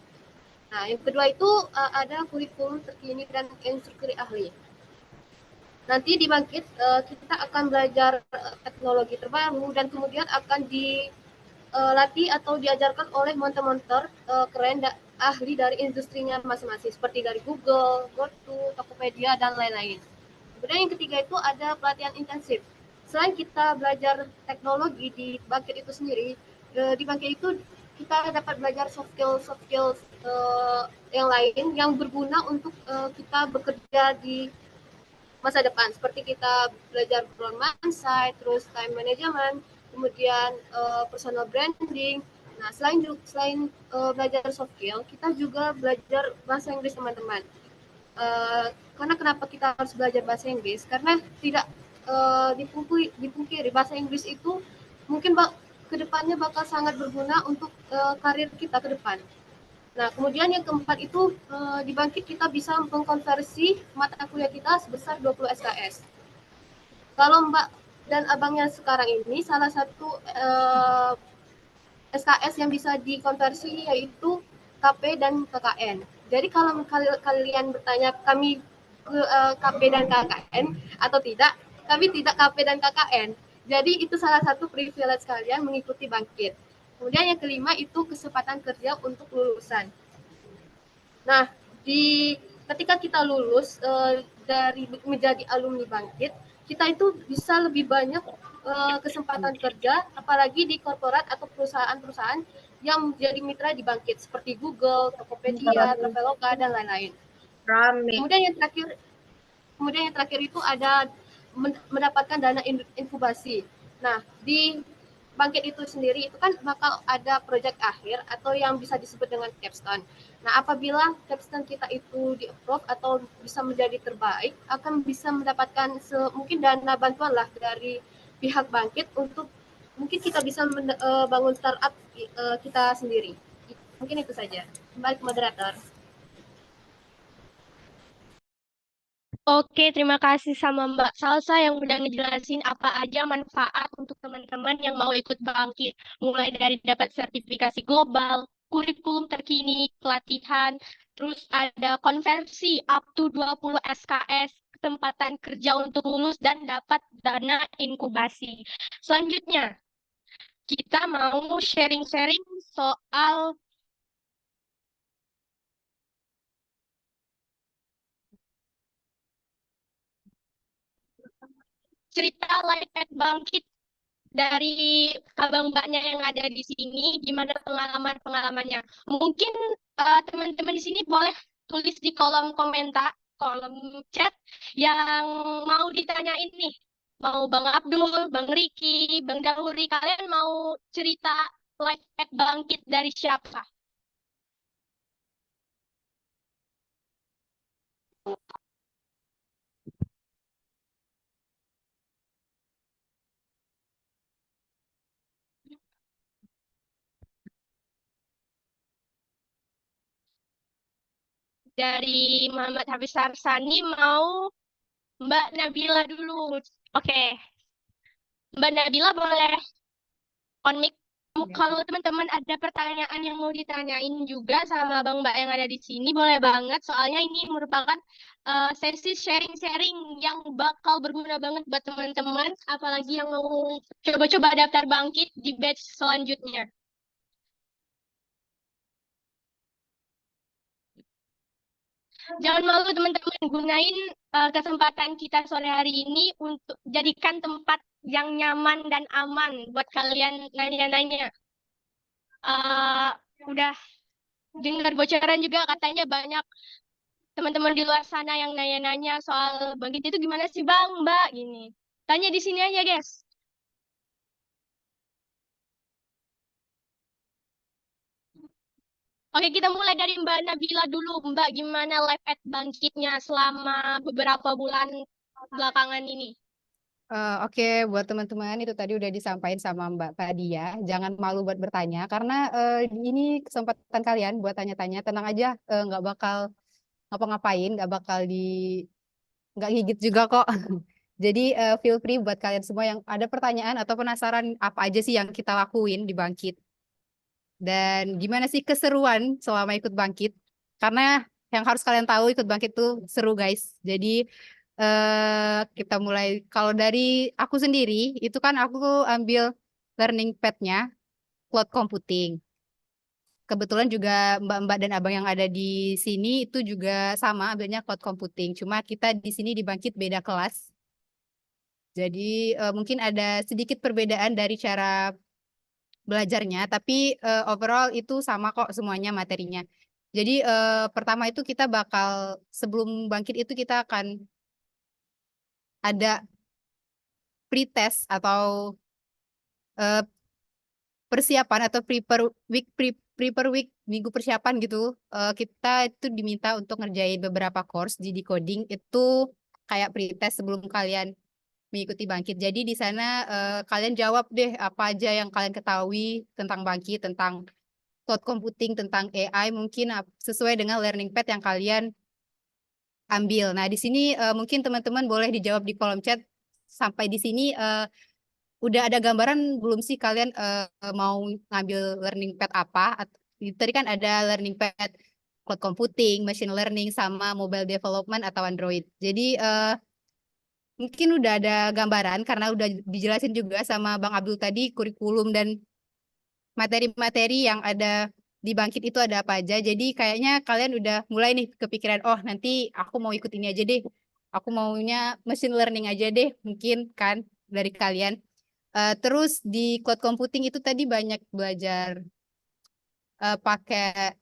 Nah, yang kedua itu ada kurikulum terkini dan instruktur ahli. Nanti di Bangkit kita akan belajar teknologi terbaru dan kemudian akan dilatih atau diajarkan oleh monter-monter keren ahli dari industrinya masing-masing seperti dari Google, GoTo, Tokopedia dan lain-lain. Kemudian yang ketiga itu ada pelatihan intensif. Selain kita belajar teknologi di Bangkit itu sendiri, di Bangkit itu kita dapat belajar soft skills yang lain yang berguna untuk kita bekerja di masa depan, seperti kita belajar mindset, terus time management, kemudian personal branding. Nah, selain belajar soft skill, kita juga belajar bahasa Inggris, teman-teman. Karena kenapa kita harus belajar bahasa Inggris? Karena tidak dipungkiri bahasa Inggris itu mungkin kedepannya bakal sangat berguna untuk karir kita ke depan. Nah, kemudian yang keempat itu di Bangkit kita bisa mengkonversi mata kuliah kita sebesar 20 SKS. Kalau Mbak dan abangnya sekarang ini salah satu SKS yang bisa dikonversi yaitu KP dan KKN. Jadi kalau kalian bertanya kami KP dan KKN atau tidak, kami tidak KP dan KKN. Jadi itu salah satu privilege kalian mengikuti Bangkit. Kemudian yang kelima itu kesempatan kerja untuk lulusan. Nah, ketika kita lulus dari menjadi alumni Bangkit, kita itu bisa lebih banyak kesempatan kerja, apalagi di korporat atau perusahaan-perusahaan yang menjadi mitra di Bangkit seperti Google, Tokopedia, Traveloka dan lain-lain. Kemudian yang terakhir itu ada mendapatkan dana inkubasi. Nah, di Bangkit itu sendiri itu kan bakal ada proyek akhir atau yang bisa disebut dengan capstone. Nah, apabila capstone kita itu di-approve atau bisa menjadi terbaik, akan bisa mendapatkan mungkin dana bantuan lah dari pihak Bangkit untuk mungkin kita bisa bangun startup kita sendiri. Mungkin itu saja. Kembali ke moderator. Oke, terima kasih sama Mbak Salsa yang udah ngejelasin apa aja manfaat untuk teman-teman yang mau ikut Bangkit. Mulai dari dapat sertifikasi global, kurikulum terkini, pelatihan, terus ada konversi up to 20 SKS, kesempatan kerja untuk lulus, dan dapat dana inkubasi. Selanjutnya, kita mau sharing-sharing soal cerita live at Bangkit dari abang mbaknya yang ada di sini, gimana pengalamannya. Mungkin teman-teman di sini boleh tulis di kolom komentar, kolom chat yang mau ditanyain nih. Mau Bang Abdul, Bang Riki, Bang Dahuri, kalian mau cerita live at Bangkit dari siapa? Dari Muhammad Habis Sarsani mau Mbak Nabila dulu. Oke. Mbak Nabila boleh on mic. Kalau teman-teman ada pertanyaan yang mau ditanyain juga sama Bang Mbak yang ada di sini, boleh banget. Soalnya ini merupakan sesi sharing-sharing yang bakal berguna banget buat teman-teman, apalagi yang mau coba-coba daftar Bangkit di batch selanjutnya. Jangan malu teman-teman, gunain kesempatan kita sore hari ini untuk jadikan tempat yang nyaman dan aman buat kalian nanya-nanya. Udah dengar bocoran juga katanya banyak teman-teman di luar sana yang nanya-nanya soal Bangkit itu gimana sih Bang, Mbak, gini. Tanya di sini aja, guys. Oke, kita mulai dari Mbak Nabila dulu. Mbak, gimana live at Bangkitnya selama beberapa bulan belakangan ini? Oke, buat teman-teman itu tadi udah disampaikan sama Mbak Fadia. Jangan malu buat bertanya karena ini kesempatan kalian buat tanya-tanya. Tenang aja, nggak bakal ngapa-ngapain, nggak gigit juga kok. Jadi feel free buat kalian semua yang ada pertanyaan atau penasaran apa aja sih yang kita lakuin di Bangkit. Dan gimana sih keseruan selama ikut Bangkit? Karena yang harus kalian tahu ikut Bangkit tuh seru guys. Jadi kita mulai, kalau dari aku sendiri, itu kan aku ambil learning path-nya cloud computing. Kebetulan juga mbak-mbak dan abang yang ada di sini itu juga sama ambilnya cloud computing. Cuma kita di sini di Bangkit beda kelas. Jadi mungkin ada sedikit perbedaan dari cara belajarnya, tapi overall itu sama kok semuanya materinya. Jadi pertama itu kita bakal, sebelum Bangkit itu kita akan ada pre-test atau persiapan atau prepare week minggu persiapan gitu. Kita itu diminta untuk ngerjain beberapa course di decoding itu kayak pre-test sebelum kalian mengikuti Bangkit. Jadi di sana kalian jawab deh apa aja yang kalian ketahui tentang Bangkit, tentang cloud computing, tentang AI, mungkin sesuai dengan learning path yang kalian ambil. Nah, di sini mungkin teman-teman boleh dijawab di kolom chat. Sampai di sini udah ada gambaran belum sih kalian mau ngambil learning path apa? Tadi kan ada learning path cloud computing, machine learning, sama mobile development atau Android. Jadi mungkin udah ada gambaran karena udah dijelasin juga sama Bang Abdul tadi kurikulum dan materi-materi yang ada di Bangkit itu ada apa aja. Jadi kayaknya kalian udah mulai nih kepikiran, oh nanti aku mau ikut ini aja deh. Aku maunya machine learning aja deh, mungkin kan dari kalian. Terus di cloud computing itu tadi banyak belajar pakai,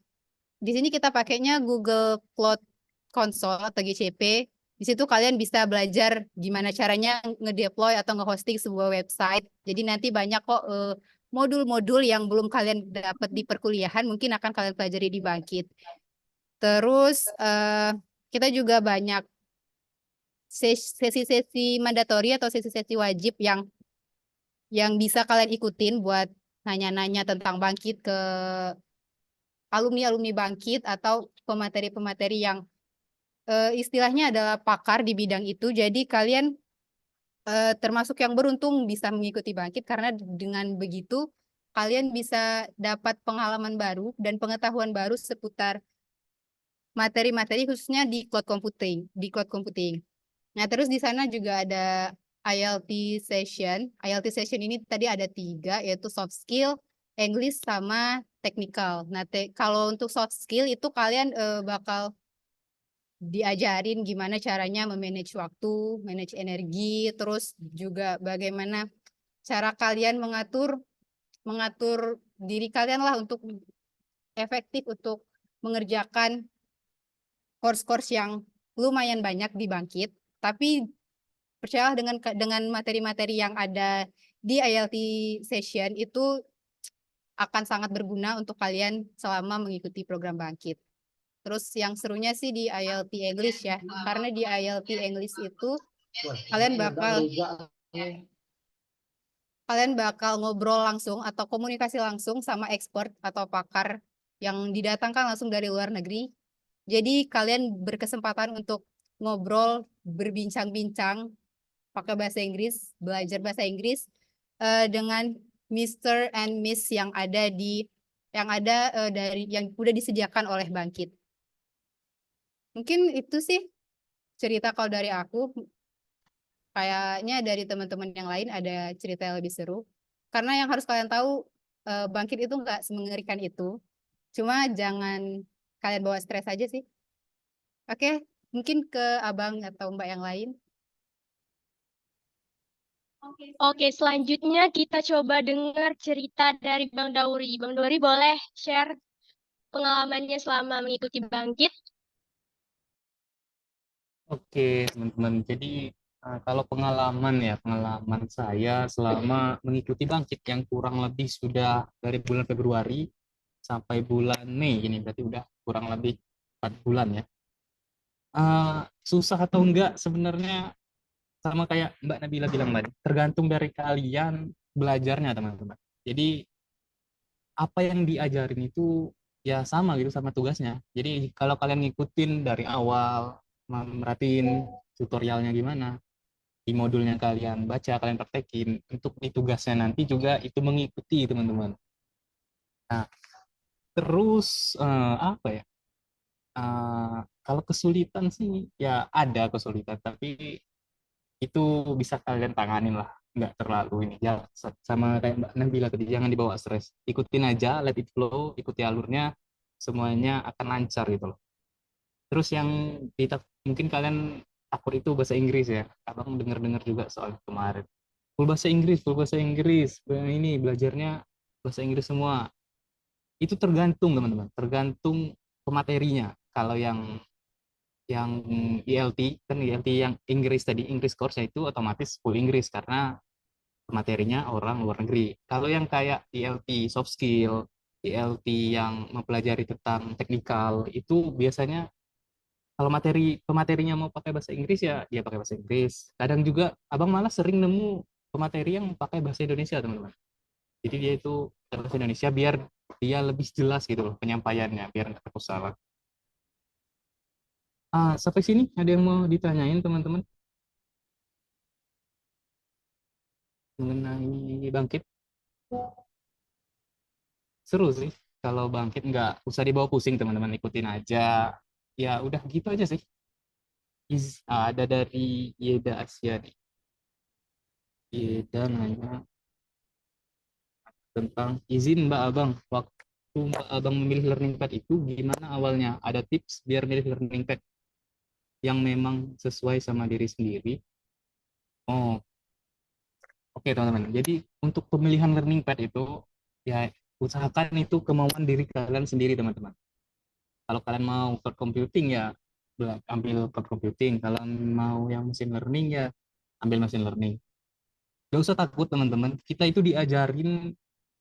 di sini kita pakainya Google Cloud Console atau GCP. Di situ kalian bisa belajar gimana caranya ngedeploy atau ngehosting sebuah website. Jadi nanti banyak kok modul-modul yang belum kalian dapat di perkuliahan, mungkin akan kalian pelajari di Bangkit. Terus kita juga banyak sesi-sesi mandatori atau sesi-sesi wajib yang bisa kalian ikutin buat nanya-nanya tentang Bangkit ke alumni-alumni Bangkit atau pemateri-pemateri yang istilahnya adalah pakar di bidang itu. Jadi kalian termasuk yang beruntung bisa mengikuti Bangkit karena dengan begitu kalian bisa dapat pengalaman baru dan pengetahuan baru seputar materi-materi khususnya di cloud computing. Nah, terus di sana juga ada ILT session. ILT session ini tadi ada 3, yaitu soft skill, English, sama technical. Nah, kalau untuk soft skill itu kalian bakal diajarin gimana caranya memanage waktu, manage energi, terus juga bagaimana cara kalian mengatur diri kalian lah untuk efektif untuk mengerjakan course-course yang lumayan banyak di Bangkit. Tapi percayalah dengan materi-materi yang ada di ILT session itu akan sangat berguna untuk kalian selama mengikuti program Bangkit. Terus yang serunya sih di ILT English ya, karena di ILT English itu kalian bakal ngobrol langsung atau komunikasi langsung sama expert atau pakar yang didatangkan langsung dari luar negeri. Jadi kalian berkesempatan untuk ngobrol, berbincang-bincang pakai bahasa Inggris, belajar bahasa Inggris dengan Mr. and Miss yang ada dari yang udah disediakan oleh Bangkit. Mungkin itu sih cerita kalau dari aku. Kayaknya dari teman-teman yang lain ada cerita yang lebih seru. Karena yang harus kalian tahu, Bangkit itu nggak semengerikan itu. Cuma jangan kalian bawa stres aja sih. Oke, mungkin ke Abang atau Mbak yang lain. Oke, selanjutnya kita coba dengar cerita dari Bang Dauri. Bang Dauri boleh share pengalamannya selama mengikuti Bangkit? Oke, teman-teman. Jadi kalau pengalaman saya selama mengikuti Bangkit yang kurang lebih sudah dari bulan Februari sampai bulan Mei ini, berarti udah kurang lebih 4 bulan ya. Susah atau enggak sebenarnya sama kayak Mbak Nabila bilang tadi, tergantung dari kalian belajarnya teman-teman. Jadi apa yang diajarin itu ya sama gitu sama tugasnya. Jadi kalau kalian ngikutin dari awal, merhatiin tutorialnya gimana, di modulnya kalian baca, kalian praktekin, untuk di tugasnya nanti juga itu mengikuti teman-teman. Nah, terus apa ya? Kalau kesulitan sih ya ada kesulitan, tapi itu bisa kalian tanganin lah, nggak terlalu ini ya, sama kayak Mbak Nabila tadi, jangan dibawa stres, ikutin aja, let it flow, ikuti alurnya, semuanya akan lancar gitu loh. Terus yang mungkin kalian takut itu bahasa Inggris ya, abang dengar juga soal kemarin full bahasa Inggris, ini belajarnya bahasa Inggris semua. Itu tergantung teman-teman, tergantung pematerinya. Kalau yang ILT kan, ILT yang Inggris tadi, English course itu otomatis full Inggris karena materinya orang luar negeri. Kalau yang kayak ILT soft skill, ILT yang mempelajari tentang teknikal, itu biasanya Kalau pematerinya mau pakai bahasa Inggris ya dia pakai bahasa Inggris. Kadang juga abang malah sering nemu pemateri yang pakai bahasa Indonesia teman-teman. Jadi dia itu pakai bahasa Indonesia biar dia lebih jelas gitu loh penyampaiannya, biar nggak takut salah. Sampai sini ada yang mau ditanyain teman-teman mengenai bangkit? Seru sih kalau bangkit, nggak usah dibawa pusing teman-teman, ikutin aja. Ya udah gitu aja sih. Ada dari Yeda Asia nih. Yeda nanya tentang izin Mbak Abang. Waktu Mbak Abang memilih learning pad itu gimana awalnya? Ada tips biar milih learning pad yang memang sesuai sama diri sendiri? Oh, oke teman-teman. Jadi untuk pemilihan learning pad itu ya usahakan itu kemauan diri kalian sendiri teman-teman. Kalau kalian mau cloud computing ya ambil cloud computing. Kalau mau yang machine learning ya ambil machine learning. Gak usah takut teman-teman. Kita itu diajarin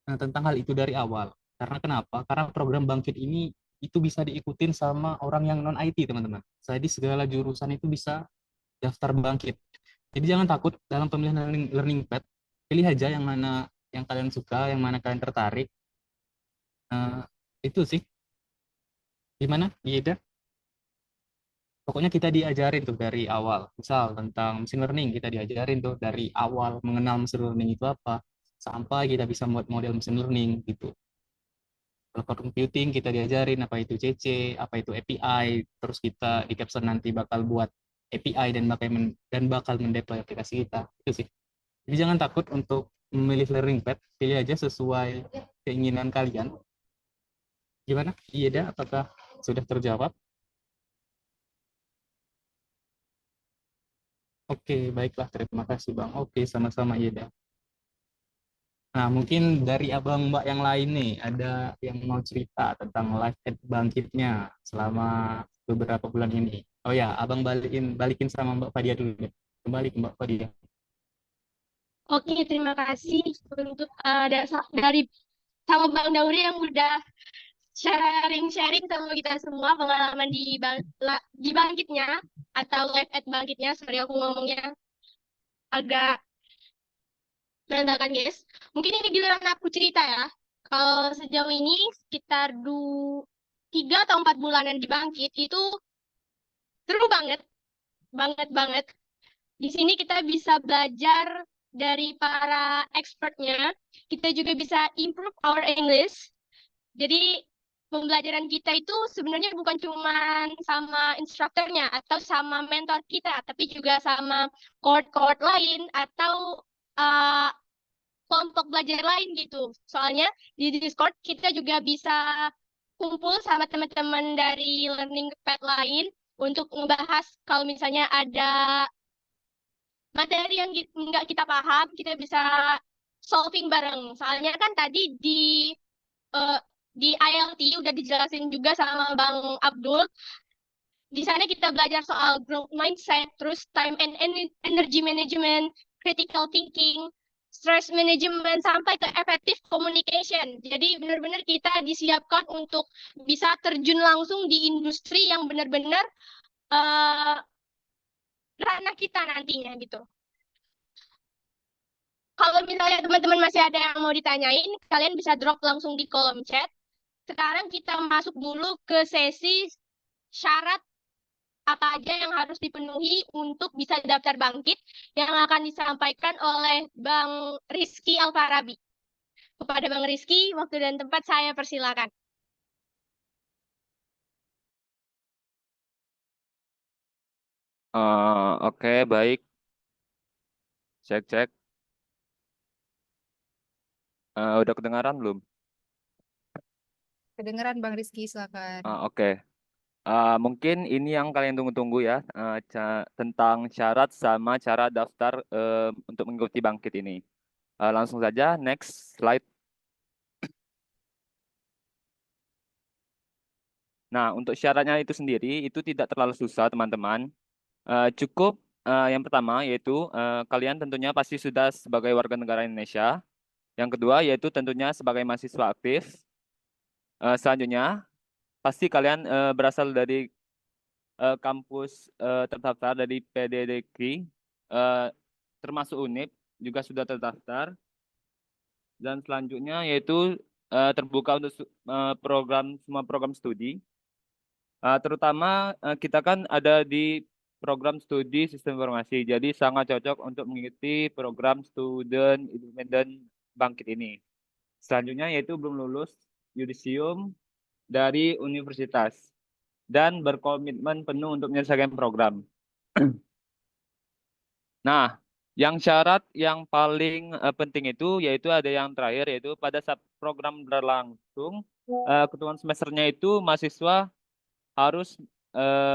tentang hal itu dari awal. Karena kenapa? Karena program Bangkit ini itu bisa diikutin sama orang yang non IT teman-teman. Jadi segala jurusan itu bisa daftar Bangkit. Jadi jangan takut dalam pemilihan learning pad. Pilih aja yang mana yang kalian suka, yang mana kalian tertarik. Itu sih. Gimana? Iya. Pokoknya kita diajarin tuh dari awal. Misal tentang machine learning, kita diajarin tuh dari awal mengenal machine learning itu apa, sampai kita bisa buat model machine learning gitu. Kalau cloud computing kita diajarin apa itu CC, apa itu API, terus kita di capstone nanti bakal buat API dan bakal mendeploy aplikasi kita. Itu sih. Jadi jangan takut untuk memilih learning path, pilih aja sesuai keinginan kalian. Gimana? Iya dah, apakah sudah terjawab? Oke, baiklah. Terima kasih, Bang. Oke, sama-sama, Yeda. Nah, mungkin dari abang Mbak yang lain nih, ada yang mau cerita tentang live at Bangkitnya selama beberapa bulan ini. Oh ya, abang balikin sama Mbak Fadia dulu ya. Kembali ke Mbak Fadia. Oke, terima kasih untuk dari sama Bang Dauri yang udah sharing-sharing sama kita semua pengalaman di Bangkitnya atau live at Bangkitnya. Sorry aku ngomongnya agak berantakan, guys. Mungkin ini giliran aku cerita ya. Kalau sejauh ini sekitar 3 atau 4 bulanan di Bangkit itu seru banget, banget banget. Di sini kita bisa belajar dari para expertnya. Kita juga bisa improve our English. Jadi pembelajaran kita itu sebenarnya bukan cuma sama instrukturnya atau sama mentor kita, tapi juga sama cohort-cohort lain atau uh, kelompok belajar lain gitu. Soalnya di Discord kita juga bisa kumpul sama teman-teman dari learning pad lain untuk ngebahas kalau misalnya ada materi yang nggak kita paham, kita bisa solving bareng. Soalnya kan tadi eh, di ILT udah dijelasin juga sama Bang Abdul. Di sana kita belajar soal growth mindset, terus time and energy management, critical thinking, stress management, sampai ke effective communication. Jadi benar-benar kita disiapkan untuk bisa terjun langsung di industri yang benar-benar uh, ranah kita nantinya gitu. Kalau misalnya teman-teman masih ada yang mau ditanyain, kalian bisa drop langsung di kolom chat. Sekarang kita masuk dulu ke sesi syarat apa aja yang harus dipenuhi untuk bisa daftar Bangkit yang akan disampaikan oleh Bang Rizky Alfarabi. Kepada Bang Rizky, waktu dan tempat saya persilakan. Oke, baik. Cek. Udah kedengaran belum? Kedengeran Bang Rizky, silakan. Oke. Mungkin ini yang kalian tunggu-tunggu ya, tentang syarat sama cara daftar untuk mengikuti Bangkit ini. Langsung saja, next slide. Nah, untuk syaratnya itu sendiri, itu tidak terlalu susah, teman-teman. Cukup yang pertama, yaitu kalian tentunya pasti sudah sebagai warga negara Indonesia. Yang kedua, yaitu tentunya sebagai mahasiswa aktif. Selanjutnya, pasti kalian berasal dari kampus terdaftar dari PDDK, termasuk UNIP juga sudah terdaftar. Dan selanjutnya yaitu terbuka untuk semua program studi. Terutama kita kan ada di program studi sistem informasi, jadi sangat cocok untuk mengikuti program student independent bangkit ini. Selanjutnya yaitu belum lulus yudisium dari universitas dan berkomitmen penuh untuk menyelesaikan program. Nah, yang syarat yang paling penting itu yaitu ada yang terakhir, yaitu pada saat program berlangsung, ketentuan semesternya itu mahasiswa harus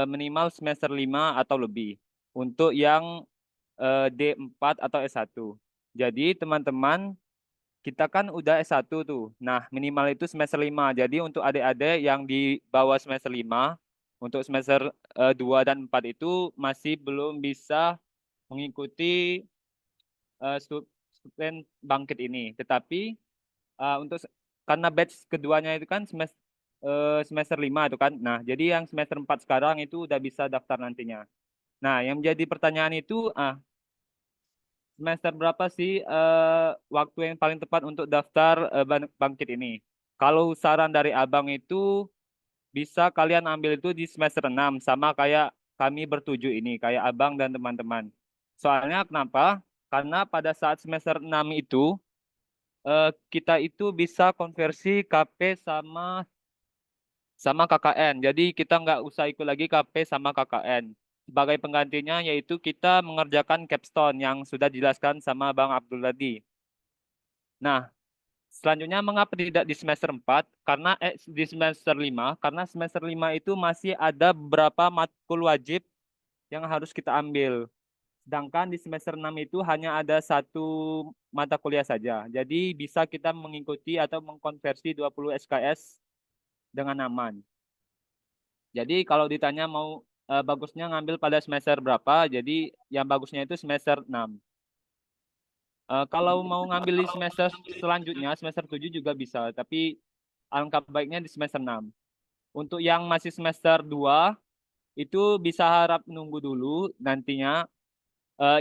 minimal semester 5 atau lebih untuk yang D4 atau S1. Jadi teman-teman, kita kan udah S1 tuh. Nah, minimal itu semester 5. Jadi untuk adik-adik yang di bawah semester 5, untuk semester 2 dan 4 itu masih belum bisa mengikuti student bangkit ini. Tetapi karena batch keduanya itu kan semester 5 itu kan. Nah, jadi yang semester 4 sekarang itu udah bisa daftar nantinya. Nah, yang menjadi pertanyaan itu, semester berapa sih waktu yang paling tepat untuk daftar bangkit ini? Kalau saran dari Abang itu bisa kalian ambil itu di semester 6 sama kayak kami bertujuh ini, kayak Abang dan teman-teman. Soalnya kenapa? Karena pada saat semester 6 itu kita itu bisa konversi KP sama KKN. Jadi kita nggak usah ikut lagi KP sama KKN. Sebagai penggantinya yaitu kita mengerjakan capstone yang sudah dijelaskan sama Bang Abdul tadi. Nah, selanjutnya mengapa tidak di semester 4? Karena di semester 5, karena semester 5 itu masih ada beberapa matkul wajib yang harus kita ambil. Sedangkan di semester 6 itu hanya ada satu mata kuliah saja. Jadi bisa kita mengikuti atau mengkonversi 20 SKS dengan aman. Jadi kalau ditanya mau bagusnya ngambil pada semester berapa, jadi yang bagusnya itu semester 6. Kalau mau ngambil di semester selanjutnya, semester 7 juga bisa, tapi alangkah baiknya di semester 6. Untuk yang masih semester 2, itu bisa harap nunggu dulu nantinya.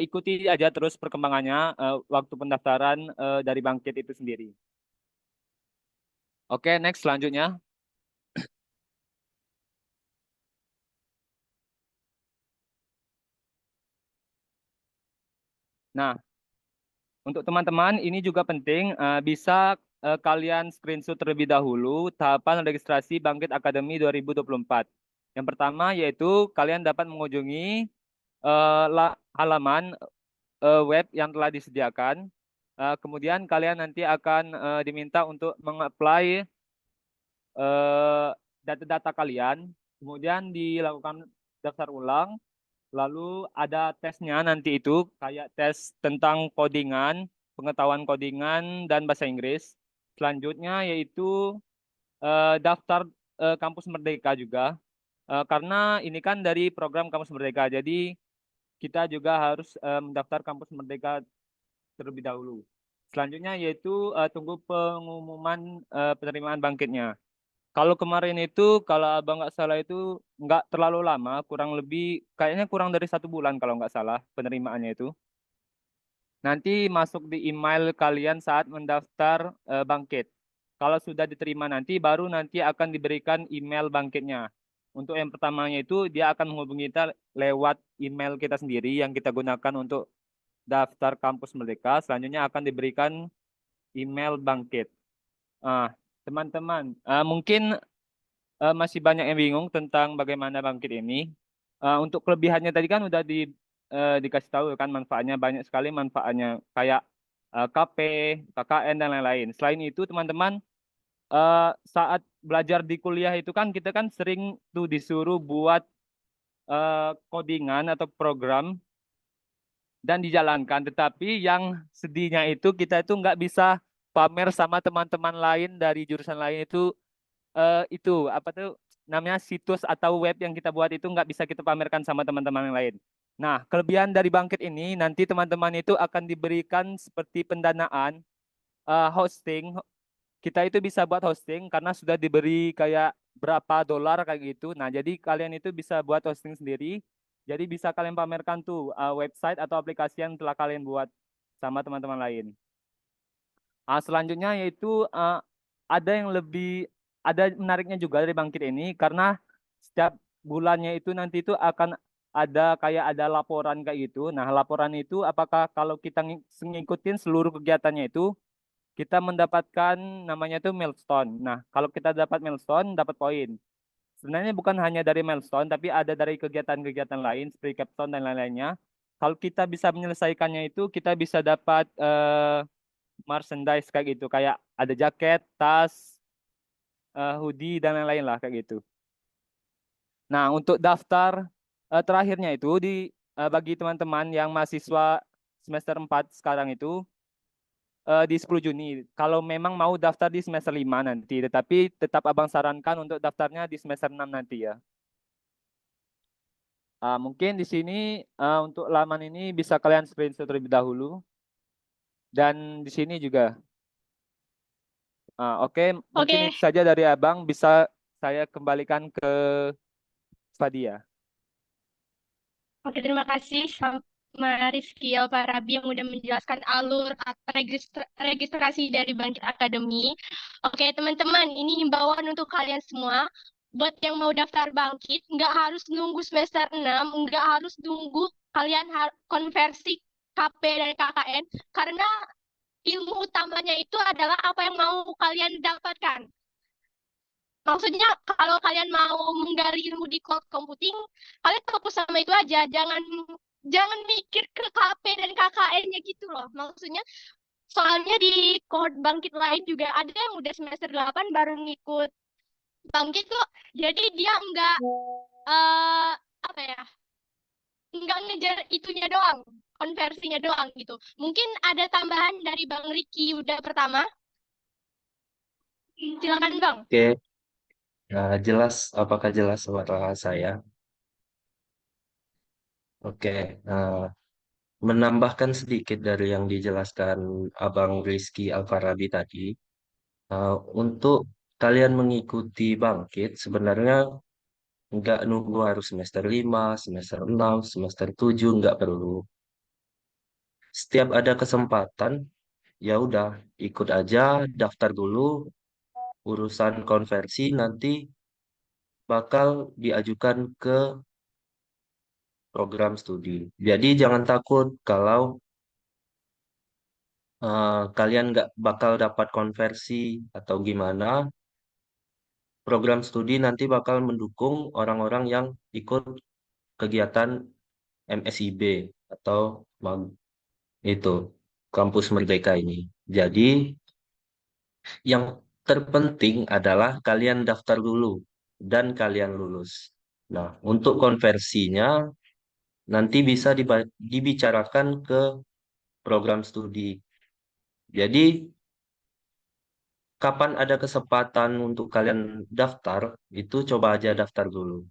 Ikuti aja terus perkembangannya waktu pendaftaran dari Bangkit itu sendiri. Oke, next selanjutnya. Nah, untuk teman-teman ini juga penting, bisa kalian screenshot terlebih dahulu tahapan registrasi Bangkit Akademi 2024. Yang pertama yaitu kalian dapat mengunjungi halaman web yang telah disediakan. Kemudian kalian nanti akan diminta untuk mengapply data-data kalian, kemudian dilakukan daftar ulang, lalu ada tesnya nanti itu, kayak tes tentang codingan, pengetahuan codingan, dan bahasa Inggris. Selanjutnya yaitu daftar Kampus Merdeka juga, karena ini kan dari program Kampus Merdeka, jadi kita juga harus mendaftar Kampus Merdeka terlebih dahulu. Selanjutnya yaitu tunggu pengumuman penerimaan bangkitnya. Kalau kemarin itu, kalau Abang nggak salah itu nggak terlalu lama, kurang lebih, kayaknya kurang dari 1 bulan kalau nggak salah penerimaannya itu. Nanti masuk di email kalian saat mendaftar bangkit. Kalau sudah diterima nanti, baru nanti akan diberikan email bangkitnya. Untuk yang pertamanya itu, dia akan menghubungi kita lewat email kita sendiri yang kita gunakan untuk daftar kampus Merdeka. Selanjutnya akan diberikan email bangkit. Teman-teman, mungkin masih banyak yang bingung tentang bagaimana bangkit ini. Untuk kelebihannya tadi kan udah dikasih tahu kan manfaatnya, banyak sekali manfaatnya kayak KP, KKN dan lain-lain. Selain itu teman-teman, saat belajar di kuliah itu kan kita kan sering tuh disuruh buat codingan atau program dan dijalankan. Tetapi yang sedihnya itu kita itu nggak bisa pamer sama teman-teman lain dari jurusan lain itu apa tuh namanya situs atau web yang kita buat itu nggak bisa kita pamerkan sama teman-teman yang lain. Nah, kelebihan dari Bangkit ini nanti teman-teman itu akan diberikan seperti pendanaan hosting. Kita itu bisa buat hosting karena sudah diberi kayak berapa dolar kayak gitu. Nah, jadi kalian itu bisa buat hosting sendiri. Jadi bisa kalian pamerkan tuh website atau aplikasi yang telah kalian buat sama teman-teman lain. Selanjutnya yaitu ada yang lebih ada menariknya juga dari Bangkit ini karena setiap bulannya itu nanti itu akan ada kayak ada laporan kayak gitu. Nah, laporan itu apakah kalau kita ngikutin seluruh kegiatannya itu kita mendapatkan namanya itu milestone. Nah, kalau kita dapat milestone, dapat poin. Sebenarnya bukan hanya dari milestone, tapi ada dari kegiatan-kegiatan lain seperti capstone dan lain-lainnya. Kalau kita bisa menyelesaikannya itu, kita bisa dapat merchandise kayak gitu, kayak ada jaket, tas, hoodie dan lain-lain lah kayak gitu. Nah, untuk daftar terakhirnya itu bagi teman-teman yang mahasiswa semester 4 sekarang itu di 10 Juni. Kalau memang mau daftar di semester 5 nanti, tetapi tetap Abang sarankan untuk daftarnya di semester 6 nanti ya. Mungkin di sini untuk laman ini bisa kalian screenshot terlebih dahulu. Dan di sini juga. Oke, mungkin Oke. itu saja dari Abang. Bisa saya kembalikan ke Fadia. Oke, terima kasih sama Rizky Alfarabi yang udah menjelaskan alur registrasi dari Bangkit Academy. Oke, teman-teman, ini himbauan untuk kalian semua. Buat yang mau daftar Bangkit, nggak harus nunggu semester 6, nggak harus nunggu kalian konversi KP dan KKN, karena ilmu utamanya itu adalah apa yang mau kalian dapatkan. Maksudnya kalau kalian mau menggali ilmu di cloud computing, kalian fokus sama itu aja. Jangan mikir ke KP dan KKN-nya gitu loh. Maksudnya soalnya di cohort Bangkit lain juga ada yang udah semester 8 baru ngikut Bangkit kok. Jadi dia nggak apa ya? Nggak ngejar itunya doang, konversinya doang gitu. Mungkin ada tambahan dari Bang Riki udah pertama. Silakan Bang. Oke, jelas, apakah jelas suara saya? Oke, menambahkan sedikit dari yang dijelaskan Abang Rizky Alfarabi tadi, untuk kalian mengikuti Bangkit sebenarnya nggak nunggu harus semester 5, semester 6, semester 7, nggak perlu. Setiap ada kesempatan, ya udah ikut aja, daftar dulu, urusan konversi nanti bakal diajukan ke program studi. Jadi jangan takut kalau kalian nggak bakal dapat konversi atau gimana. Program studi nanti bakal mendukung orang-orang yang ikut kegiatan MSIB atau itu Kampus Merdeka ini. Jadi yang terpenting adalah kalian daftar dulu dan kalian lulus. Nah, untuk konversinya nanti bisa dibicarakan ke program studi. Jadi kapan ada kesempatan untuk kalian daftar, itu coba aja daftar dulu.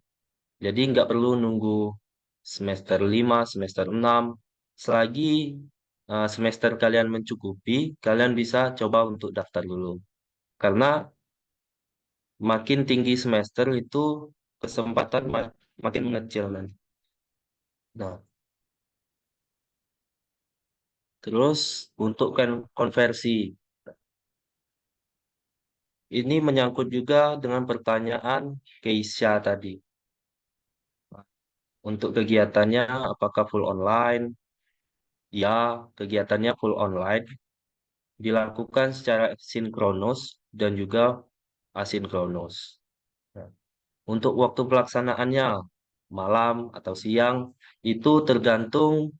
Jadi nggak perlu nunggu semester 5, semester 6. Selagi semester kalian mencukupi, kalian bisa coba untuk daftar dulu. Karena makin tinggi semester itu kesempatan makin mengecil nanti. Nah, terus untuk konversi, ini menyangkut juga dengan pertanyaan Keisha tadi. Untuk kegiatannya, apakah full online? Ya, kegiatannya full online. Dilakukan secara sinkronus dan juga asinkronus. Nah, untuk waktu pelaksanaannya, malam atau siang, itu tergantung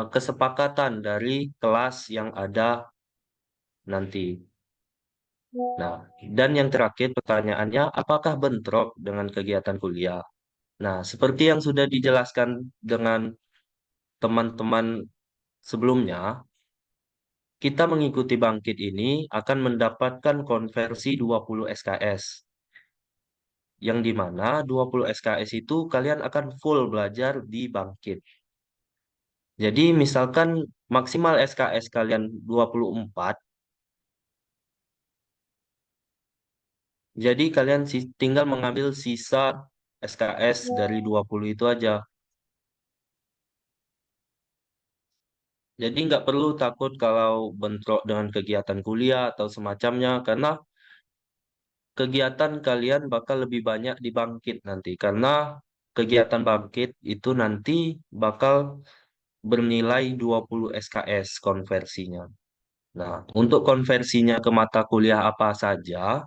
kesepakatan dari kelas yang ada nanti. Nah, dan yang terakhir pertanyaannya, apakah bentrok dengan kegiatan kuliah? Nah, seperti yang sudah dijelaskan dengan teman-teman sebelumnya, kita mengikuti Bangkit ini akan mendapatkan konversi 20 SKS. Yang di mana 20 SKS itu kalian akan full belajar di Bangkit. Jadi misalkan maksimal SKS kalian 24, Jadi kalian tinggal mengambil sisa SKS dari 20 itu aja. Jadi nggak perlu takut kalau bentrok dengan kegiatan kuliah atau semacamnya, karena kegiatan kalian bakal lebih banyak di Bangkit nanti. Karena kegiatan Bangkit itu nanti bakal bernilai 20 SKS konversinya. Nah, untuk konversinya ke mata kuliah apa saja,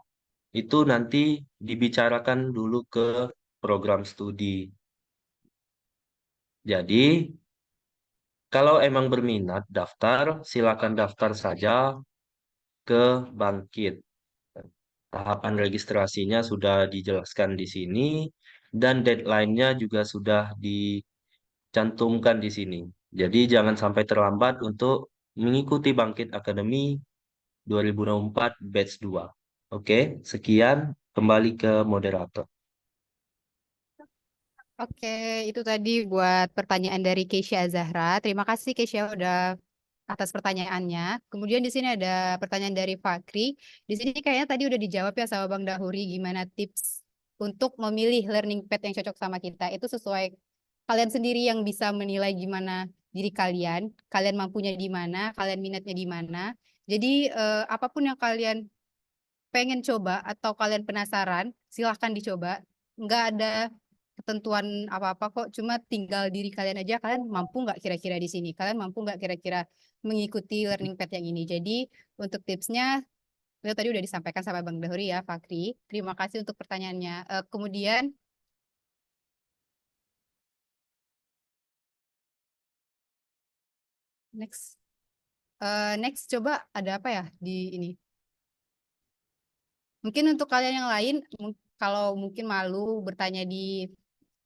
itu nanti dibicarakan dulu ke program studi. Jadi, kalau emang berminat daftar, silakan daftar saja ke Bangkit. Tahapan registrasinya sudah dijelaskan di sini dan deadline-nya juga sudah dicantumkan di sini. Jadi jangan sampai terlambat untuk mengikuti Bangkit Academy 2024 batch 2. Oke, sekian, kembali ke moderator. Oke, itu tadi buat pertanyaan dari Keisha Zahra. Terima kasih Keisha udah atas pertanyaannya. Kemudian di sini ada pertanyaan dari Fakri. Di sini kayaknya tadi udah dijawab ya sama Bang Dahuri gimana tips untuk memilih learning path yang cocok sama kita. Itu sesuai kalian sendiri yang bisa menilai gimana diri kalian, kalian mampunya di mana, kalian minatnya di mana. Jadi apapun yang kalian pengen coba atau kalian penasaran, silahkan dicoba. Nggak ada ketentuan apa-apa kok, cuma tinggal diri kalian aja, kalian mampu nggak kira-kira di sini, kalian mampu nggak kira-kira mengikuti learning path yang ini. Jadi untuk tipsnya, itu tadi udah disampaikan sama Bang Dahuri ya, Fakri. Terima kasih untuk pertanyaannya. Kemudian, next. Next, coba ada apa ya di ini? Mungkin untuk kalian yang lain, kalau mungkin malu bertanya di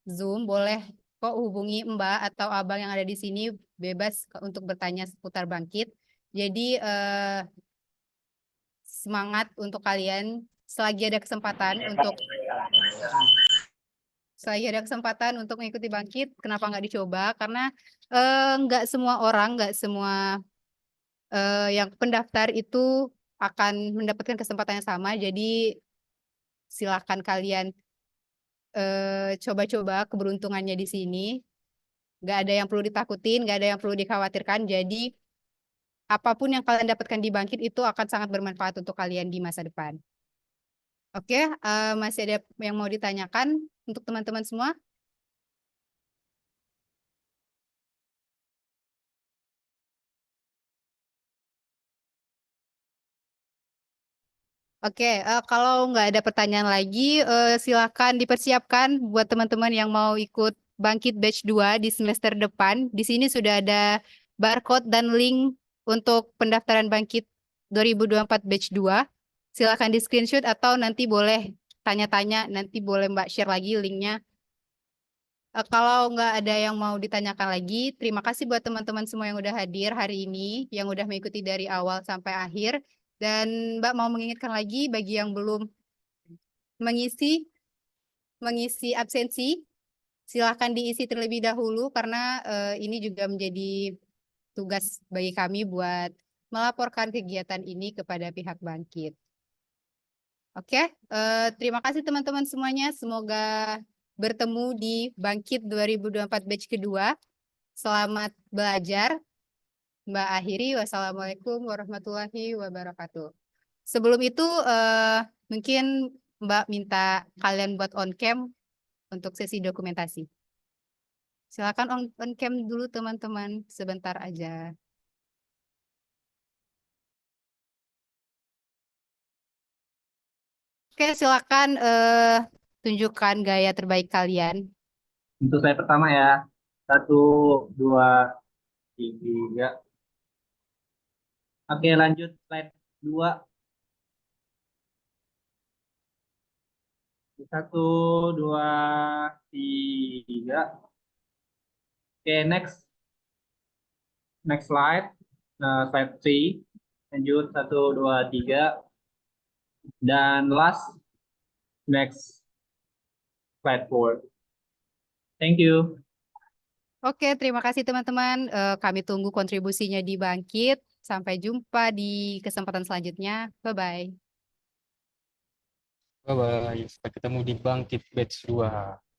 Zoom, boleh kok hubungi Mbak atau Abang yang ada di sini, bebas untuk bertanya seputar Bangkit. Jadi semangat untuk kalian selagi ada kesempatan untuk mengikuti Bangkit, kenapa nggak dicoba? Karena nggak semua orang, nggak semua yang pendaftar itu akan mendapatkan kesempatan yang sama. Jadi silakan kalian coba-coba keberuntungannya di sini. Nggak ada yang perlu ditakutin, nggak ada yang perlu dikhawatirkan. Jadi apapun yang kalian dapatkan di Bangkit itu akan sangat bermanfaat untuk kalian di masa depan. Oke, masih ada yang mau ditanyakan untuk teman-teman semua? Oke, kalau nggak ada pertanyaan lagi, silakan dipersiapkan buat teman-teman yang mau ikut Bangkit Batch 2 di semester depan. Di sini sudah ada barcode dan link untuk pendaftaran Bangkit 2024 Batch 2. Silakan di screenshot atau nanti boleh tanya-tanya, nanti boleh Mbak share lagi linknya. Kalau nggak ada yang mau ditanyakan lagi, terima kasih buat teman-teman semua yang udah hadir hari ini, yang udah mengikuti dari awal sampai akhir. Dan Mbak mau mengingatkan lagi bagi yang belum mengisi absensi, silahkan diisi terlebih dahulu karena ini juga menjadi tugas bagi kami buat melaporkan kegiatan ini kepada pihak Bangkit. Oke, terima kasih teman-teman semuanya. Semoga bertemu di Bangkit 2024 batch kedua. Selamat belajar. Mbak akhiri, wassalamualaikum warahmatullahi wabarakatuh. Sebelum itu, mungkin Mbak minta kalian buat on cam untuk sesi dokumentasi. Silakan on cam dulu teman-teman, sebentar aja. Oke, silakan tunjukkan gaya terbaik kalian. Untuk saya pertama ya. 1, 2, 3. Oke, lanjut slide 2. 1, 2, 3. Oke, next slide. Slide 3. Lanjut 1, 2, 3. Dan next slide 4. Thank you. Oke, terima kasih teman-teman. Kami tunggu kontribusinya di Bangkit. Sampai jumpa di kesempatan selanjutnya. Bye-bye. Bye-bye. Sampai ketemu di Bangkit Batch 2.